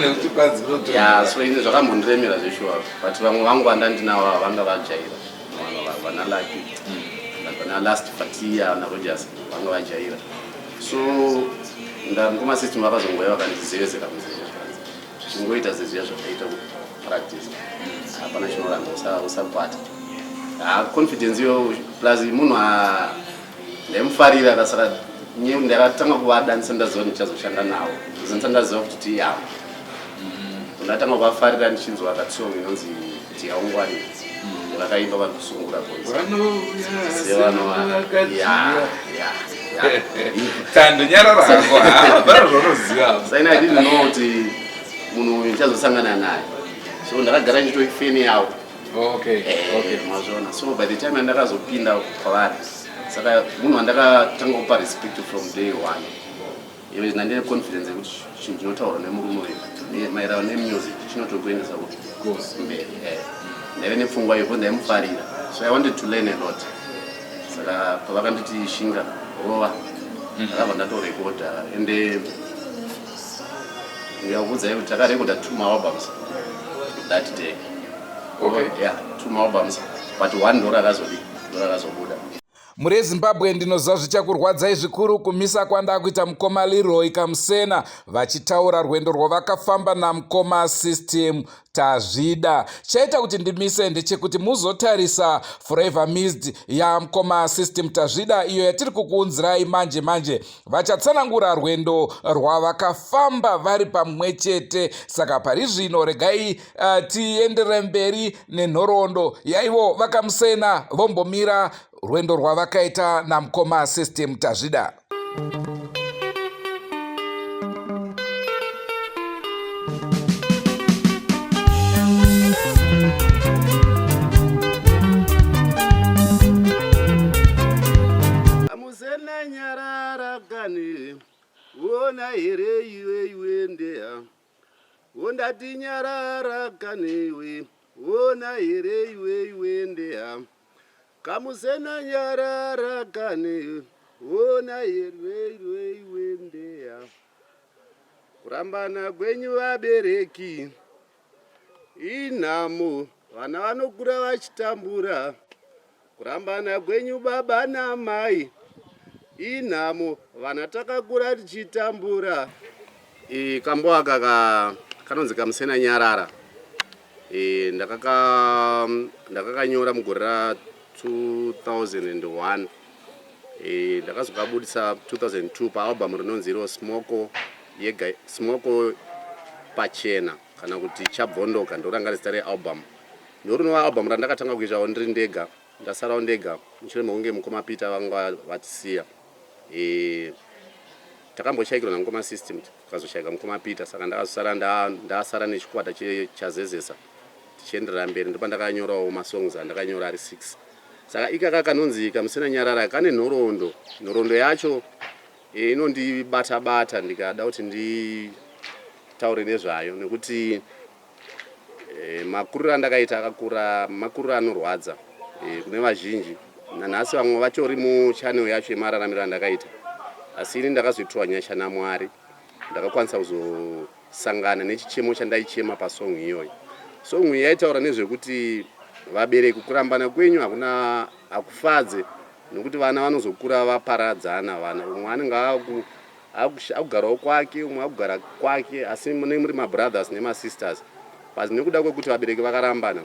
Nekuti ya so ine zvakambondiremera zveshuwa, but vamwe vangu andandinawo vanga vajaira, vana Lucky, vana Last Fatia na Rogers vanga vajaira. So Ngoma system vakazongouya vakandizezera chingoita zezviya zvakaita practice. Hapana chinoramba usakwata. Confidence yo plus munhu ndaimufarira saka ndakatanga kuvadanisa ndaziva ndichazoshanda nawo. Ndaziva kuti yawo. Ndatanga kuvafarira ndichinzwa katsongo inonzi kuti yaungwani. Vakaimba vari kusungura bonzi. Tando nyarara hako. Barozvoroziva. Saina I didn't know kuti munhu ndichazosangana naye. So ndakagara ndichitoifeni yawo. Okay. Mazvona. So by the time ndakazopinda kwavari, saka munhu wandakatanga kupa respect from day one. Iwe ndine confidence yekuti chinhu chinotaura nemurume wedu maererano nemusic chinotokuendesa mberi. Ndaive nepfungwa yekuti ndaimufarira. So I wanted to learn a lot. Saka pavakanditi shinga rova ndakabva ndatorekodha ende ndikakuudzai kuti takarekodha 2 albums that day. Okay. Yeah, 2 albums but one ndorakazobhuda. Muri Zimbabwe ndinoziva zvichakurwadzai zvikuru kumisa kwanda kuita mukoma Leeroy Kamusena vachitaura rwendo rwavakafamba namukoma system tazvida. Chaita kuti ndimise ndechekuti muzotarisa Forever Missed yamukoma system tazvida iyo yatiri kukuunzirai manje. Vachatsanangura rwendo rwavakafamba vari pamwe chete. Saka pari zvino regai tiendere mberi nenhoroondo yaivo vaKamusena vombomira rwendo rwavakaita namukoma system tazvida. Kamusena nyarara kani wona here iwe ndea wondati nyarara kani we wona here iwe ndea Kamusena nyarara kani wona here iwe ndea kurambana kwenyu vabereki inhamo vana vanokura vachitambura kurambana kwenyu baba namai inhamo vana takakura tichitambura. Kambo aka kanonzi Kamusena nyarara. Ndakakanyora mugore ra 2001. Ndakazokabudisa 2002 paalbum rinonzi Smoko Smoko pachena kana kuti chabvondoka ndoranga zita realbum. Ndorunova album randakatanga kuitawo ndiri ndega, ndasarawo ndega mushure mekunge mukoma Peter vanga vatisiya. Takamboshayikirwa namukoma System tukazoshayika mukoma Peter, saka ndasara nechikwata CHAZEZESA tichienderera mberi. Ndipo ndakanyorawo masongs andakanyora ari 6. Saka ikaka kanonzi Kamusena-Nyarara kane nhoroondo yacho inondibata ndikada kuti nditaure nezvayo nekuti makuriro andakaita akakura, makuriro anorwadza kune vazhinji. Nanhasi vamwe vachori muchannel yacho yemararamiro andakaita, asi ini ndakazoitirwa nyasha naMwari, ndakakwanisa kuzosangana nechichemo chandaichema pasong iyoyo. Song iyi yaitaura nezvekuti vabereki kurambana kwenyu hakufadze, nekuti vana vanozokura vaparadzana. Vana umwe anenge akugarawo kwake, umwe akugara kwake, asi muri mabrothers nemasisters. Basi nekuda kwekuti vabereki vakarambana,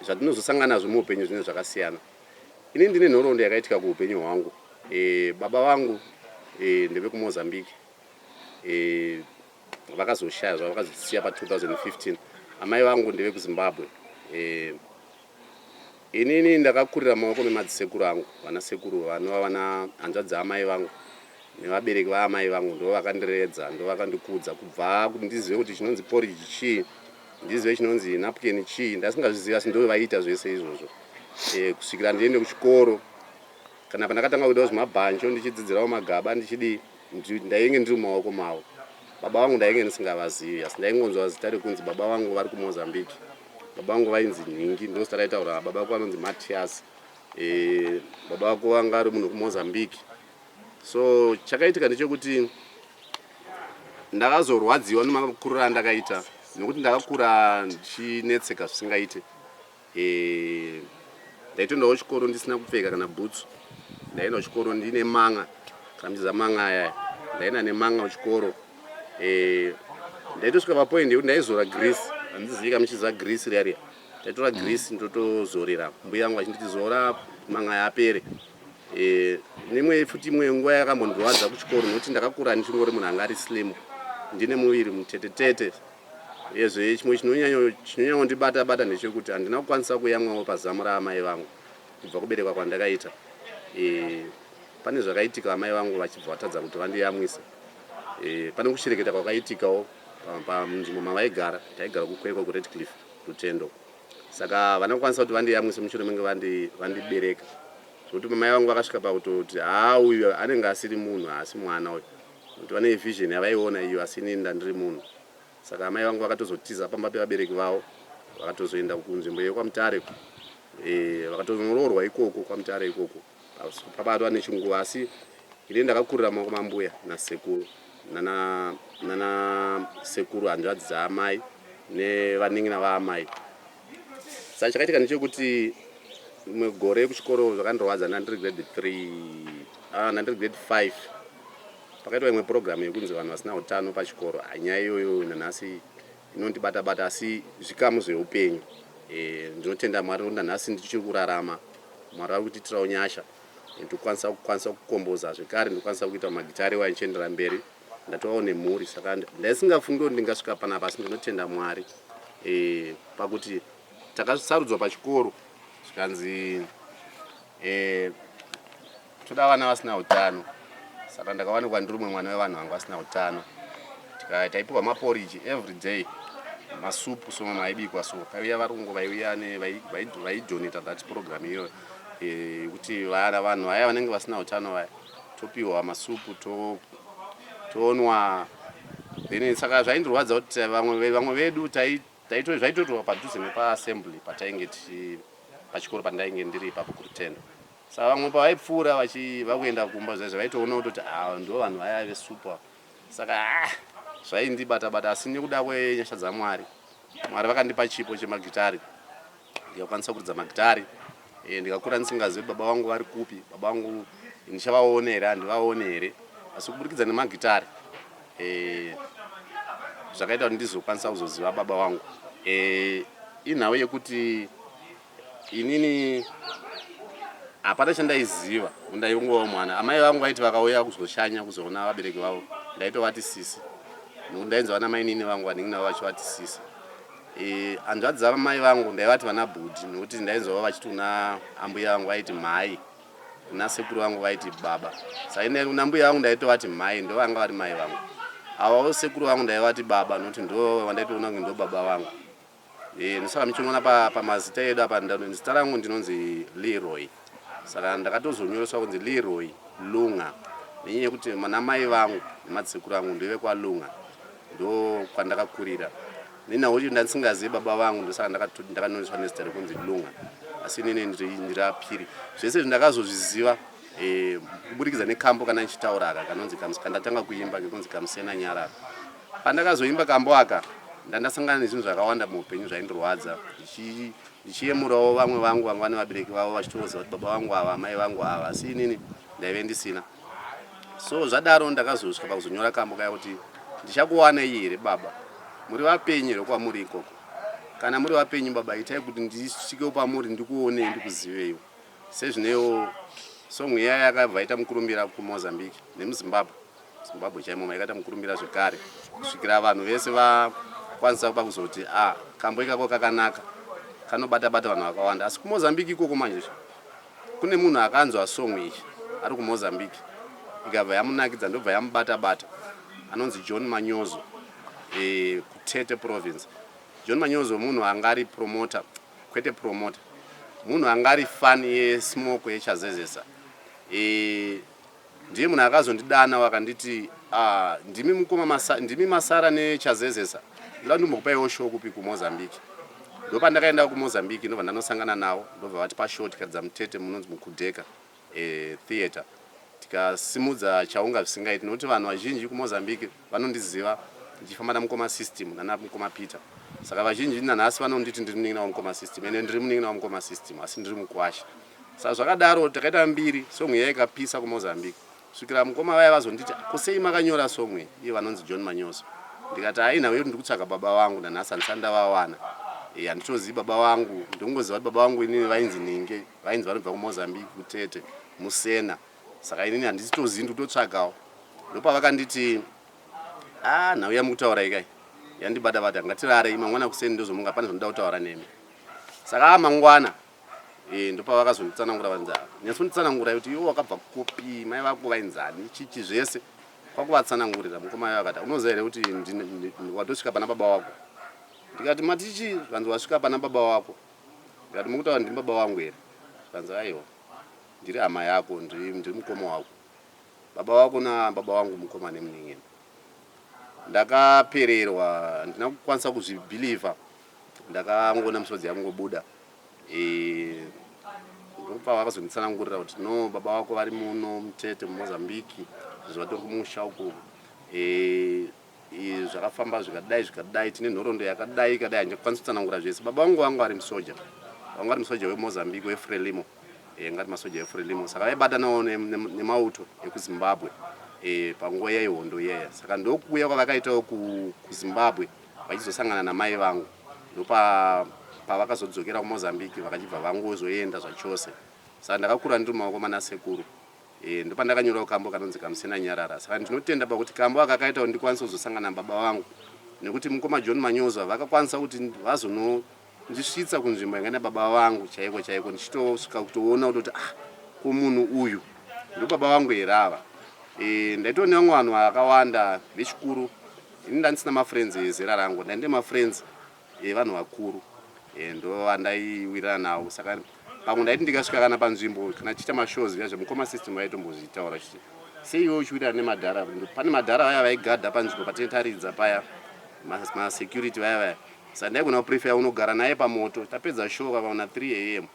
zvatinozosangana nazvo muupenyu zvine zvakasiyana. Ini ndine nhoroondo yakaitika kuupenyu hwangu. Baba vangu ndeve kuMozambique, vakazoshaya vakazosiya pa2015. Amai vangu ndeve kuZimbabwe. Inini ndakakurira maoko memadzisekuru angu, vanasekuru vanova vana hanzvadzi amai vangu nevabereki vaamai vangu, ndo vakandiredza, ndo vakandikudza kubva kuti ndizive kuti chinonzi porridge chii, ndizive chinonzi napkin chii, ndasingazviziva asi ndo vaiita zvese izvozvo. Kusvikira ndiende kuchikoro, kana pandakatanga kuitawo zvimabhancho ndichidzidzirawo magaba ndainge ndiri mumaoko mavo. Baba vangu ndainge ndisingavazivi, asi ndaingonzwa zita rekunzi baba vangu vari kuMozambique. Baba vangu vainzi Nhingi, ndo zita raitaura. Baba vako vanonzi Matias, baba vako vanga ari munhu kuMozambique. So chakaitika ndechekuti ndakazorwadziwa nemakuriro andakaita, nekuti ndakakura ndichinetseka zvisingaite. Ndaitoendawo chikoro ndisina kupfeka kana bhutsu. Ndaenda chikoro ndine manga, kana mchiza manga aya, ndaenda nemanga kuchikoro. Ndaitosvika papoint yekuti ndaizora grease, handizivi kamuchiza grease riya. Ndaitora grease ndotozorera, mbuya vangu vachinditizora manga yapere. Nemwe futi imwe nguva yakambondorwadza kuchikoro, nokuti ndakakura ndichingori munhu anga ari slim, ndine muviri mutetetete. Yezve chimwe chinonyanya kundibata ndechekuti handina kukwanisa kuyamwawo pazamu raamai vangu kubva kuberekwa kwandakaita. Pane zvakaitika amai vangu vachibva vatadza kuti vandiyamwise. Pane kushereketa kwakaitikawo panzvimbo mavaigara, taigara kukwekwa kuRedcliffe Rutendo. Saka vana kukwanisa kuti vandiyamwise mushure menge vandibereka. Zvokuti mai vangu vakasvika pakutoti uyu anenge asiri munhu asi mwana uyu, kuti vane vision yavaiona iyo, asi inini ndandiri munhu. Saka amai vangu vakatozotiza pamba pevabereki vavo, vakatozoenda kunzvimbo yekwaMutare, vakatozonoroorwa ikoko kwaMutare ikoko. Pabatwa nechinguva, asi ini ndakakurira maoko mambuya nasekuru, nana sekuru hanzvadzi dzaamai nevaning'ina vaamai. Saka chakaitika ndechekuti imwe gore kuchikoro zvakandorwadza, ndandiri grade 3, ndandiri grade 5. Pakaitwa imwe program yekunzi vanhu vasina utano pachikoro. Nyaya iyoyo nanhasi inondibata, asi zvikamu zveupenyu. Ndinotenda Mwari kuti nanhasi ndichiri kurarama, Mwari ari kutiitirawo nyasha. Ndikukwanisa kukomboza zvekare, ndikukwanisa kuita magitari waichiendera mberi, ndatovawo nemhuri. Saka ndaisingafungi kuti ndingasvika panapa, asi ndinotenda Mwari pakuti takasarudzwa pachikoro zvikanzi toda vana vasina utano. Saka ndakawanikwa ndiri umwe mwana wevanhu vanga vasina utano. Taipiwa maporridge every day, masupu soma maibikwa. So paiuya varungu vaidonata that program iyoyo, kuti vanhu vaya vanenge vasina utano vaya topiwa masupu tonwa. Then saka zvaindirwadza kuti vamwe vedu zvaitoitwa padhuze nepaassembly patainge pachikoro pandainge ndiri ipapo kuRutendo. Saka vamwe pavaipfuura vakuenda kumba zvaizvo vaitoona kuti ndo vanhu vaya vesupa. Saka zvaindibata, asi nekuda kwenyasha dzaMwari, Mwari vakandipa chipo chemagitari, ndikakwanisa kuridza magitari. Ndikakura ndisingazivi baba vangu vari kupi, baba vangu ndichavaona here handivaone here, asi kuburikidza nemagitari zvakaita kuti ndizokwanisa kuzoziva baba vangu. Inhau yekuti inini hapana chandaiziva, ndaingowa mwana. Amai vangu vaiti vakauya kuzoshanya kuzoona vabereki vavo, ndaitovati sisi. ndainzwa vana mai nini vangu vanenge navo vachivatisisa. Hanzvadzi mai vangu ndaivati vana bhudhi nokuti ndainzwa vachiti una ambuya vangu vaiti mai, una sekuru vangu vaiti baba. Saka una mbuya vangu ndaitovati mai, ndo vanga vari mai vangu. Avawo sekuru vangu ndaivati baba nokuti ndo vandaitoona kunge ndo baba vangu. Saka muchinoona pamazita edu apa zita rangu ndinonzi Leeroy. Saka ndakatozonyoreswa kunzi Leeroy Lunga. Nenyaya yekuti mana mai vangu nemadzikuru angu ndive kwa Lunga. Ndo kwandakakurira. Nina kuti ndasingazivi baba vangu ndosaka ndakanyoreswa nezita rekunzi Lunga. Asi nene ndirapiri. Zvese zvandakazozviziva kuburikidza nekambo kana nchitaura aka kanonzi ndatanga kuimba kunzi Kamusena-Boys. Pandakazoimba kambo aka ndandasangana nezvinhu zvakawanda muupenyu zvaindirwadza. Ndichiyemurawo vamwe vangu vanga vane vabereki vavo vachitoudza kuti baba vangu ava, mai vangu ava, asi inini ndaive ndisina. So zvadaro ndakazosvika pakuzonyora kambo kaya kuti ndichakuwana here baba, muri vapenyu here kwamuri ikoko. Kana muri vapenyu baba, itai kuti ndisvikewo pamuri ndikuonei ndikuzivewo. Sezvinewo song iya yakabva ita mukurumbira kuMozambique nemuZimbabwe. Zimbabwe chaimo maikaita mukurumbira zvekare kusvikira vanhu vese vakwanisa pakuzoti kambo ikako kakanaka, kanobata vanhu vakawanda. Asi kuMozambique ikoko manje kune munhu akanzwa song iyi ari kuMozambique ikabva yamunakidza ndobva yamubata anonzi John Manyozo kuTete province. John Manyozo munhu angari promoter, kwete promoter, munhu angari fan yeSmoko yeCHAZEZESA. Ndiye munhu akazondidana wakanditi ndimi Masara neCHAZEZESA, ndila ndimbokupaiwo show kupi kuMozambique. Ndopandakaenda kuMozambique ndobva ndanosangana nawo, ndobva vati pashow tikadza muTete munonzi mukudheka theater. Tikasimudza chaunga zvisingaiti nokuti vanhu vazhinji kuMozambique vanondiziva ndichifamba namukoma system namukoma Peter. Saka vazhinji nanhasi vanonditi ndiri munin'ina wamukoma system, ene ndiri munin'ina wamukoma system asi ndiri mukwasha. Saka zvakadaro takaita mbiri, song iya ikapisa kuMozambique. Svikira mukoma vaya vazonditi kusei makanyora song iyi, iye vanonzi John Manyozo. Ndikati haina wedu ndikutsvaka baba vangu nanhasi handisati ndavawana. Handitozivi baba vangu, ndongoziva kuti baba vangu inini vainzi Ninge, vainzi vanobva kuMozambique kuTete Musena. Saka inini handisitozivi ndikutotsvakawo. Ndopavakanditi nhauya mukutaura ikai, yandibata ngatirare mangwana kuseni ndozomuka pane zvondoda kutaura nemi. Saka mangwana ndopavakazonditsanangura vanzi nyatsonditsanangura kuti iwo wakabva kupi, mai vako vainzani, chichi zvese kwakuvatsanangurira. Mukoma vayo akati unoziva here kuti watosvika pana baba wako? Ndikati matichi vanzi wasvika pana baba wako? Ndikati mukutaura ndiri baba wangu here? Vanzi aiwa ndiri hama yako, ndiri mukoma wako. Baba wako na baba wangu mukoma nemunin'ina. Ndakapererwa, ndina kukwanisa kuzvibhilivha. Ndakangona misodzi yangobuda. Ndopa vakazonditsanangurira kuti no baba wako vari muno muTete muMozambique, zvatori kumusha uko. Zvakafamba zvikadai tine nhoroondo yakadai handikwanisa kutsanangura zvese. Baba vangu ari musoja. Vanga ari musoja weMozambique weFrelimo. Ngati masoja weFrelimo. Saka vaibatanawo nemauto ekuZimbabwe panguva yaihondo iyaya. Saka ndokuuya kwavakaitawo kuZimbabwe vachizosangana namai vangu. Ndopa pavakazodzokera kuMozambique vakachibva vangozoenda zvachose. Saka ndakakura ndiri mumaoko manasekuru. Ndopandakanyorawo kambo kanonzi Kamusena-Boys. Saka ndinotenda pakuti kambo akakaitawo ndikwanisa kuzosangana nababa vangu nekuti mukoma John Manyozo vakakwanisa kuti vazonondisvitsa kunzvimbo yanga nababa vangu chaiko ndichitosvika kutoona kuti komunhu uyu ndo baba vangu here ava. Ndaitoona vamwe vanhu vakawanda vechikuru. Ini ndandisina mafriends ezera rangu, ndainde mafriends evanhu vakuru. Ndo vandaiwirana nawo. Saka pamwe ndaiti ndikasvika kana panzvimbo kana chiita mashows vya zvemukoma system vaitombozvitaura chiti sei iwe uchiwirana nemadhara. Pane madhara vaya vaigadha panzvimbo patinotaridza paya, masecurity vaya. Saka ndaigona kuprefer unogara naye pamoto, tapedza show pakaona 3 AM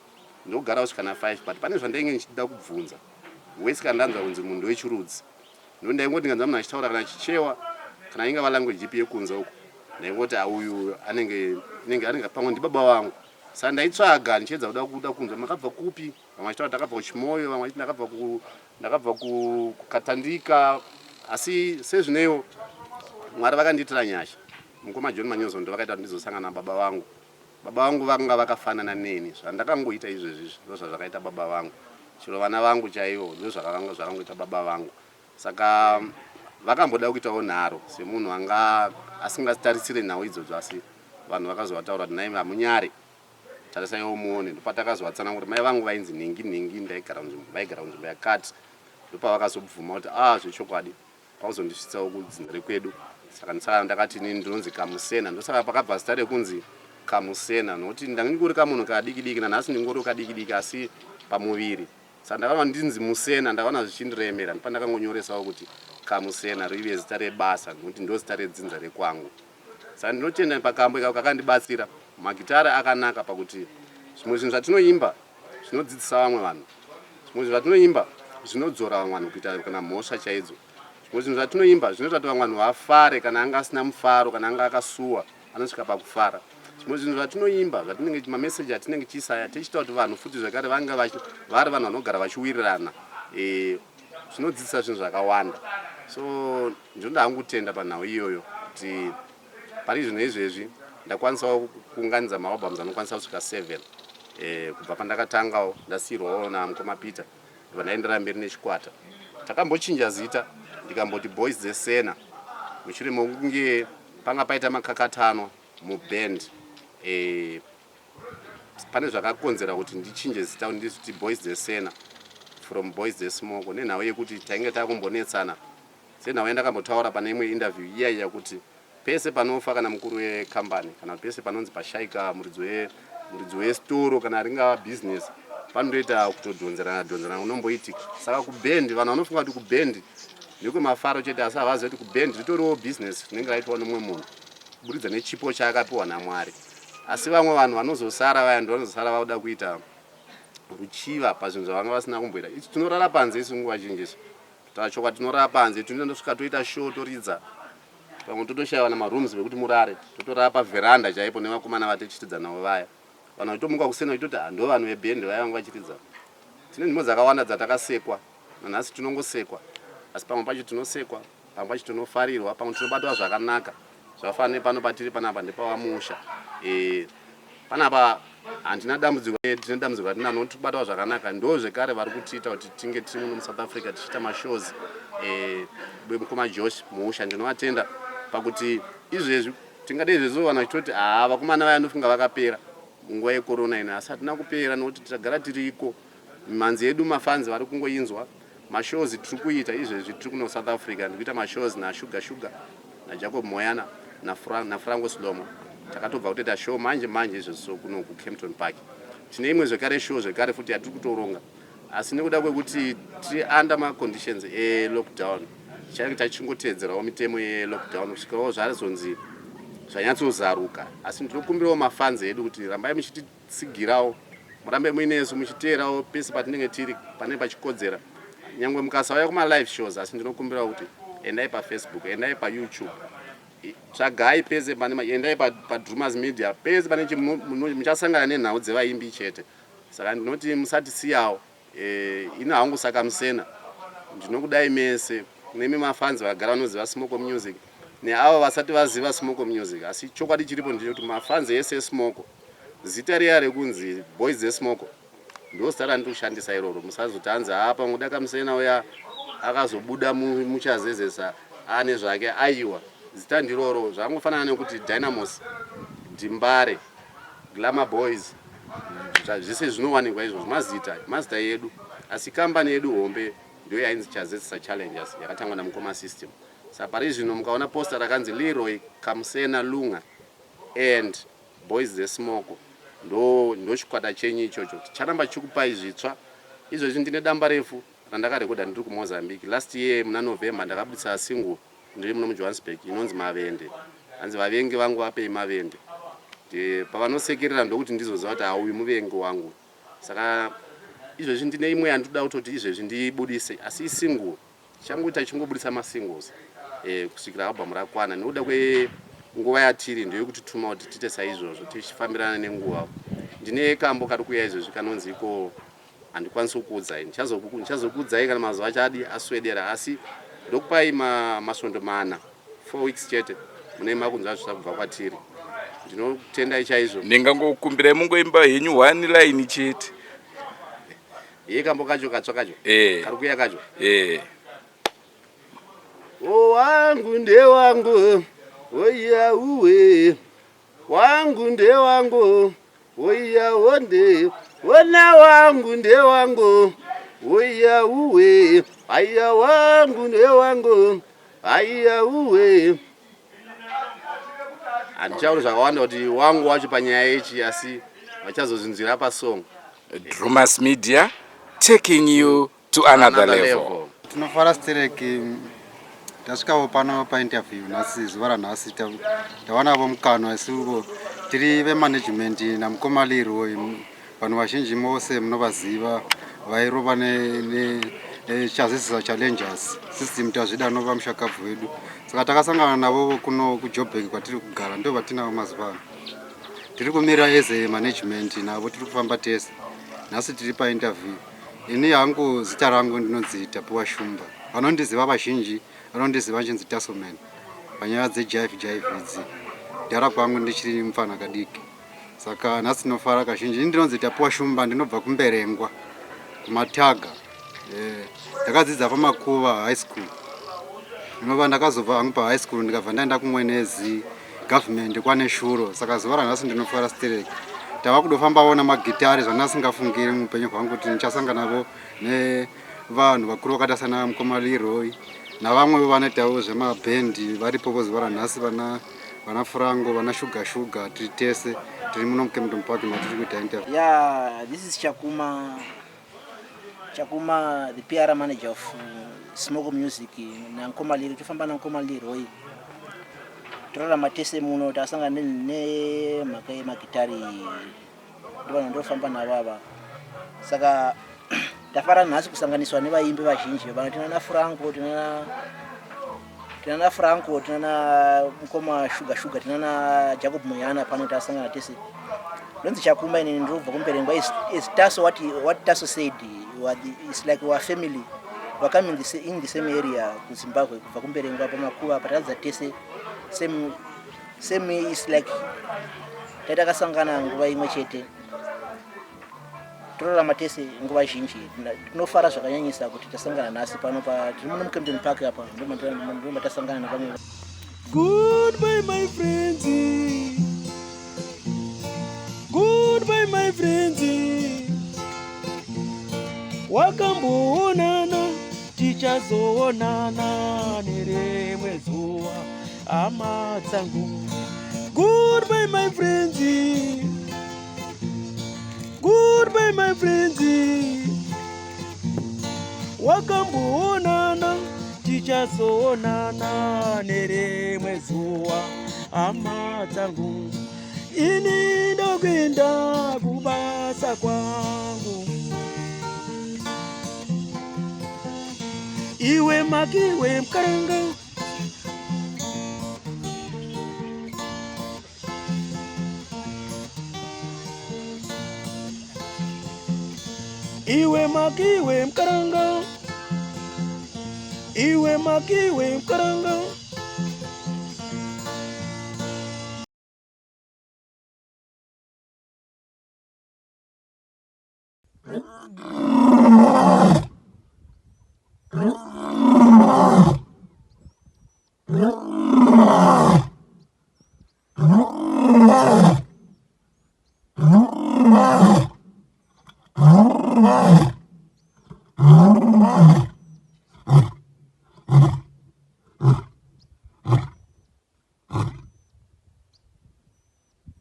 ndogara kusvika na 5. But pane zvandainge ndichida kubvunza wese kana ndanzwa kunzi munhu wechirudzi. Ndo ndaingoti nganza munhu achitaura kana chichewa kana inga language ipi yekunze uko, ndaingoti uyu anenge pamwe ndibaba vangu. Saka ndaitsvaga ndichiedza kuda kunzwa makabva kupi. Vamwe vachitaura takabva kuChimoyo, vamwe vachiti ndakabva kuKatandika. Asi sezvinewo Mwari vakandiitira nyasha. Mukoma John Manyozo ndo vakaita kuti ndizosangana nababa vangu. Baba vangu vanga vakafanana neni. Zvandakangoita izvezvi ndizvo zvakaita baba vangu. Chero vana vangu chaivo ndizvo zvakangoita baba vangu. Saka vakamboda kuitawo nharo semunhu anga asingatarisire nhau idzodzo, asi vanhu vakazovataura kuti nai hamunyare tarisaiwo muone. Ndopatakazovatsana kuti mai vangu vainzi nhingi vaigara kunzvimbo yakati, ndopavakazobvuma kuti zvechokwadi pakuzondisvitsawo kudzinza rekwedu. Saka ndakati inini ndinonzi Kamusena, ndosaka pakabva zita rekunzi Kamusena, nokuti ndanga ndingori kamunhu kadiki nanhasi ndingori kadiki asi pamuviri. Saka ndakaona ndinzi Musena, ndakaona zvichindiremera, ndopandakangonyoresawo kuti Kamusena rive zita rebasa, nokuti ndo zita redzinza rekwangu. Saka ndinotenda pakambo ikako kakandibatsira. Magitara akanaka pakuti zvimwe zvinhu zvatinoimba zvinodzidzisa vamwe vanhu, zvimwe zvinhu zvatinoimba zvinodzora vamwe vanhu kuita kana mhosva chaidzo, zvimwe zvinhu zvatinoimba zvinoita kuti vamwe vanhu vafare kana anga asina mufaro, kana anga akasuwa anosvika pakufara. Zvimwe zvinhu zvatinoimba zvatinenge mameseji atinenge chisaya tichita kuti vanhu futi zvakare vange vari vanhu vanogara vachiwirirana, zvinodzidzisa zvinhu zvakawanda. So ndinoda hangu kutenda panhau iyoyo kuti pari zvinhu izvezvi ndakwanisawo kuunganidza maalbums anokwanisa kusvika 7 kubva pandakatangawo ndasiyirwawo namukoma Peter ndobva ndaendera mberi nechikwata. Takambochinja zita ndikamboti Boys Zesena mushure mokunge panga paita makakatano muband. Pane zvakakonzera kuti ndichinje zita nditi Boys Zesena from Boys Smoko, nenhau yekuti tainge takumbonetsana senhau yandakambotaura pane imwe interview iya kuti pese panofa kana mukuru wekambani kana pese panonzi pashaika muridzi westoro kana ringava business panoita kutodhonzerana unomboitika. Saka kubhendi vanhu vanofunga kuti kubhendi ndiko mafaro chete, asi havazivi kuti kubhendi ritoriwo business rinenge raitwa nemumwe munhu kuburikidza nechipo chaakapiwa naMwari. Asi vamwe vanhu vanozosara vaya ndo vanozosara vauda kuita ruchiva pazvinhu zvavanga vasina kumboita. Ichi tinorara panze isi nguva zhinji, tachoka tinorara panze, tinondosvika toita show toridza, pamwe totoshaiwa namarooms vekuti murare, totorara pavheranda chaipo nevakomana vatechitidza navo vaya. Vanhu vachitomuka kusena vachitoti ndo vanhu vebhendi vaya vanga vachiridza. Tine nhimo dzakawanda dzatakasekwa, nanhasi tinongosekwa, asi pamwe pacho tinosekwa, pamwe pacho tinofarirwa, pamwe tinobatwa zvakanaka. Zvafane pano patiri panapa ndepawamusha. Panapa handina dambudziko, tine dambudziko ratinaro nokuti zvakanaka ndo zvekare vari kutiita kuti tinge tiri muno muSouth Africa tichiita mashows. Mukoma Josh muusha ndinovatenda pakuti izvezvi tingade izvezvo vanhu vachitoti vakomana vaya ndofunga vakapera munguva yecorona ino, asi hatina kupera nokuti tagara tiriko. Manzi edu mafanzi vari kungoinzwa, mashows tiri kuita izvezvi tiri kuno South Africa, ndikuita mashows naSugar naJacob Moyana naFranco Slomo. Takatobva kutoita show manje izvezvo kuno kuCampton Park. Tine imwe zvekare show zvekare futi yatiri kutoronga, asi nekuda kwekuti tiri under maconditions lockdown tichange tachingotedzerawo mitemo yelockdown kusvikawo zvazonzi zvanyatsozaruka. Asi ndinokumbirawo mafanzi edu kuti rambai muchititsigirawo, murambe muinesu muchiteerawo pese patinenge tiri pane pachikodzera, nyangwe mukasauya kuma-live shows. Asi ndinokumbirawo kuti endai paFacebook, endai paYouTube, tsvagai pese endai paDrewmas media, pese pane muchasangana nenhau dzevaimbi chete. Saka ndinoti musatisiyawo. Ino hangu saka Musena, ndinokudai mese nemi mafanzi vagara vanoziva Smoko music neavo vasati vaziva Smoko music. Asi chokwadi chiripo ndinokuti mafanzi ese eSmoko, zita riya rekunzi Boys Smoko ndo zita randoshandisa iroro. Musazoti hanzi pamwe kuda Kamusena uya akazobuda muCHAZEZESA ane zvake, aiwa zita ndiroro. Zvangofanana nekuti Dynamos, Dimbare, Glamour Boys, zvese zvinowanikwa izvo mazita edu. Asi kambani yedu hombe ndio yainzi CHAZEZESA Challengers yakatangwa namukoma System. Saka pari zvino mukaona poster rakanzi Leeroy, Kamusena, Lunga and Boys Smoko ndo chikwata chenyu ichocho. Ticharamba chikupai zvitsva. Izvozvi ndine damba refu randakarekoda ndiri kuMozambique last year muna November. Ndakabudisa single ndiri muno muJohannesburg inonzi Mavende. Hanzi vavengi vangu vapei mavende. Pavanosekerera ndokuti ndizoziva kuti hauyu muvengi wangu. Saka izvezvi ndine imwe yandoda kutoti izvezvi ndibudise, asi isingle changoita chingobudisa masingles kusvikira album rakwana. Nekuda kwenguva yatiri ndoyekuti tuma kuti tiite saizvozvo tichifambirana nenguva. Ndine kambo kari kuuya izvezvi kanonzi iko handikwanisi kukuudzai. Ndichazokuudzai kana mazuva achadi aswedera, asi ndokupai masvondo 4 weeks chete mune makunzwa zvisa kubva kwatiri. Ndinotendai chaizvo. Ndingangokumbirai mungoimba henyu 1 line chete. Kambo kacho katsva kacho kari kuuya kacho. O wangu nde wangu, oya uwe. Wangu nde wangu, oya onde. Wana wangu nde wangu, oya uwe. Aya wangu nde wangu, aya uwe. Andichauri zvakawanda kuti wangu wacho panyaya ichi asi vachazozinzira pasong. Drewmas Media taking you to another level. Tinofara stereki tasvikawo pano painterview nhasi zuva ranhasi tawanavo mukana isuvo tiri vemanagement namukoma Leeroy. Vanhu vazhinji mose munovaziva vairova CHAZEZESA challenges system tazvida nova mushakabvu wedu, saka takasangana navo kuno kuJoburg kwatiri kugara ndo vatinavo mazuva ano. Tiri kumira as a management navo tiri kufamba tese. Nhasi tiri painterview. Ini hangu zita rangu ndinonzi Tapuwa Shumba. Vanondiziva vazhinji vanondiziva nchinzi Tasoman panyaya dzejive idzi. Kudhara kwangu ndichiri mufana kadiki, saka nhasi tinofara kazhinji. Ini ndinonzi Tapuwa Shumba, ndinobva kuMberengwa kuMataga. Ndakadzidza paMakuva high school. Ndinova ndakazobva hangu pahigh school ndikabva ndaenda kuMwenezi government kwaNeshuro, saka zuva ranhasi ndinofara stereki. Tava kudofambawo namagitari zvandasingafungiri muupenyu hwangu kuti ndichasangana navo nevanhu vakuru vakaita sana mukoma Leeroy navamwe vanoitawo zvemabhendi varipo zuva ranhasi, vana Frango, vana Sugar, tiri tese tiri muno muKempton Park matiri kuita interview. Yeah, this is Chakuma, the PR manager of Smoko Music na mukoma Leeroy. Tofamba na mukoma Leeroy. Torara matese muno tasangana ne makai magitari ndivana ndofamba na baba, saka tafara nhasi kusanganiswa nevaimbi vazhinji. Vana tinana Franco, tinana mukoma Sugar, tinana Jacob Moyana pano tasangana tese. Ndonzi Chakuma ini ndobva kuMberengwa. Is Taso what Taso said, it's like our family. We come in the same area ku Zimbabwe, kubva kuMberengwa paMakuva patadza tese. Same is like tatakasangana nguva imwe chete. Torora matese nguva zhinji. Tinofara zvakanyanyisa kuti tasangana nhasi pano tiri muno muKempton Park apa ndo matasangana napamwe. Goodbye my friends, goodbye my friends, wakamboonana tichazoonana nerimwe zuva ama dzangu. Goodbye my friends, goodbye my friends, wakamboonana tichazoonana nerimwe zuva ama dzangu. Ini ndokuenda kubasa kwangu, iwe makiwe mkaranga. Iwe makiwe mkaranga, iwe makiwe mkaranga.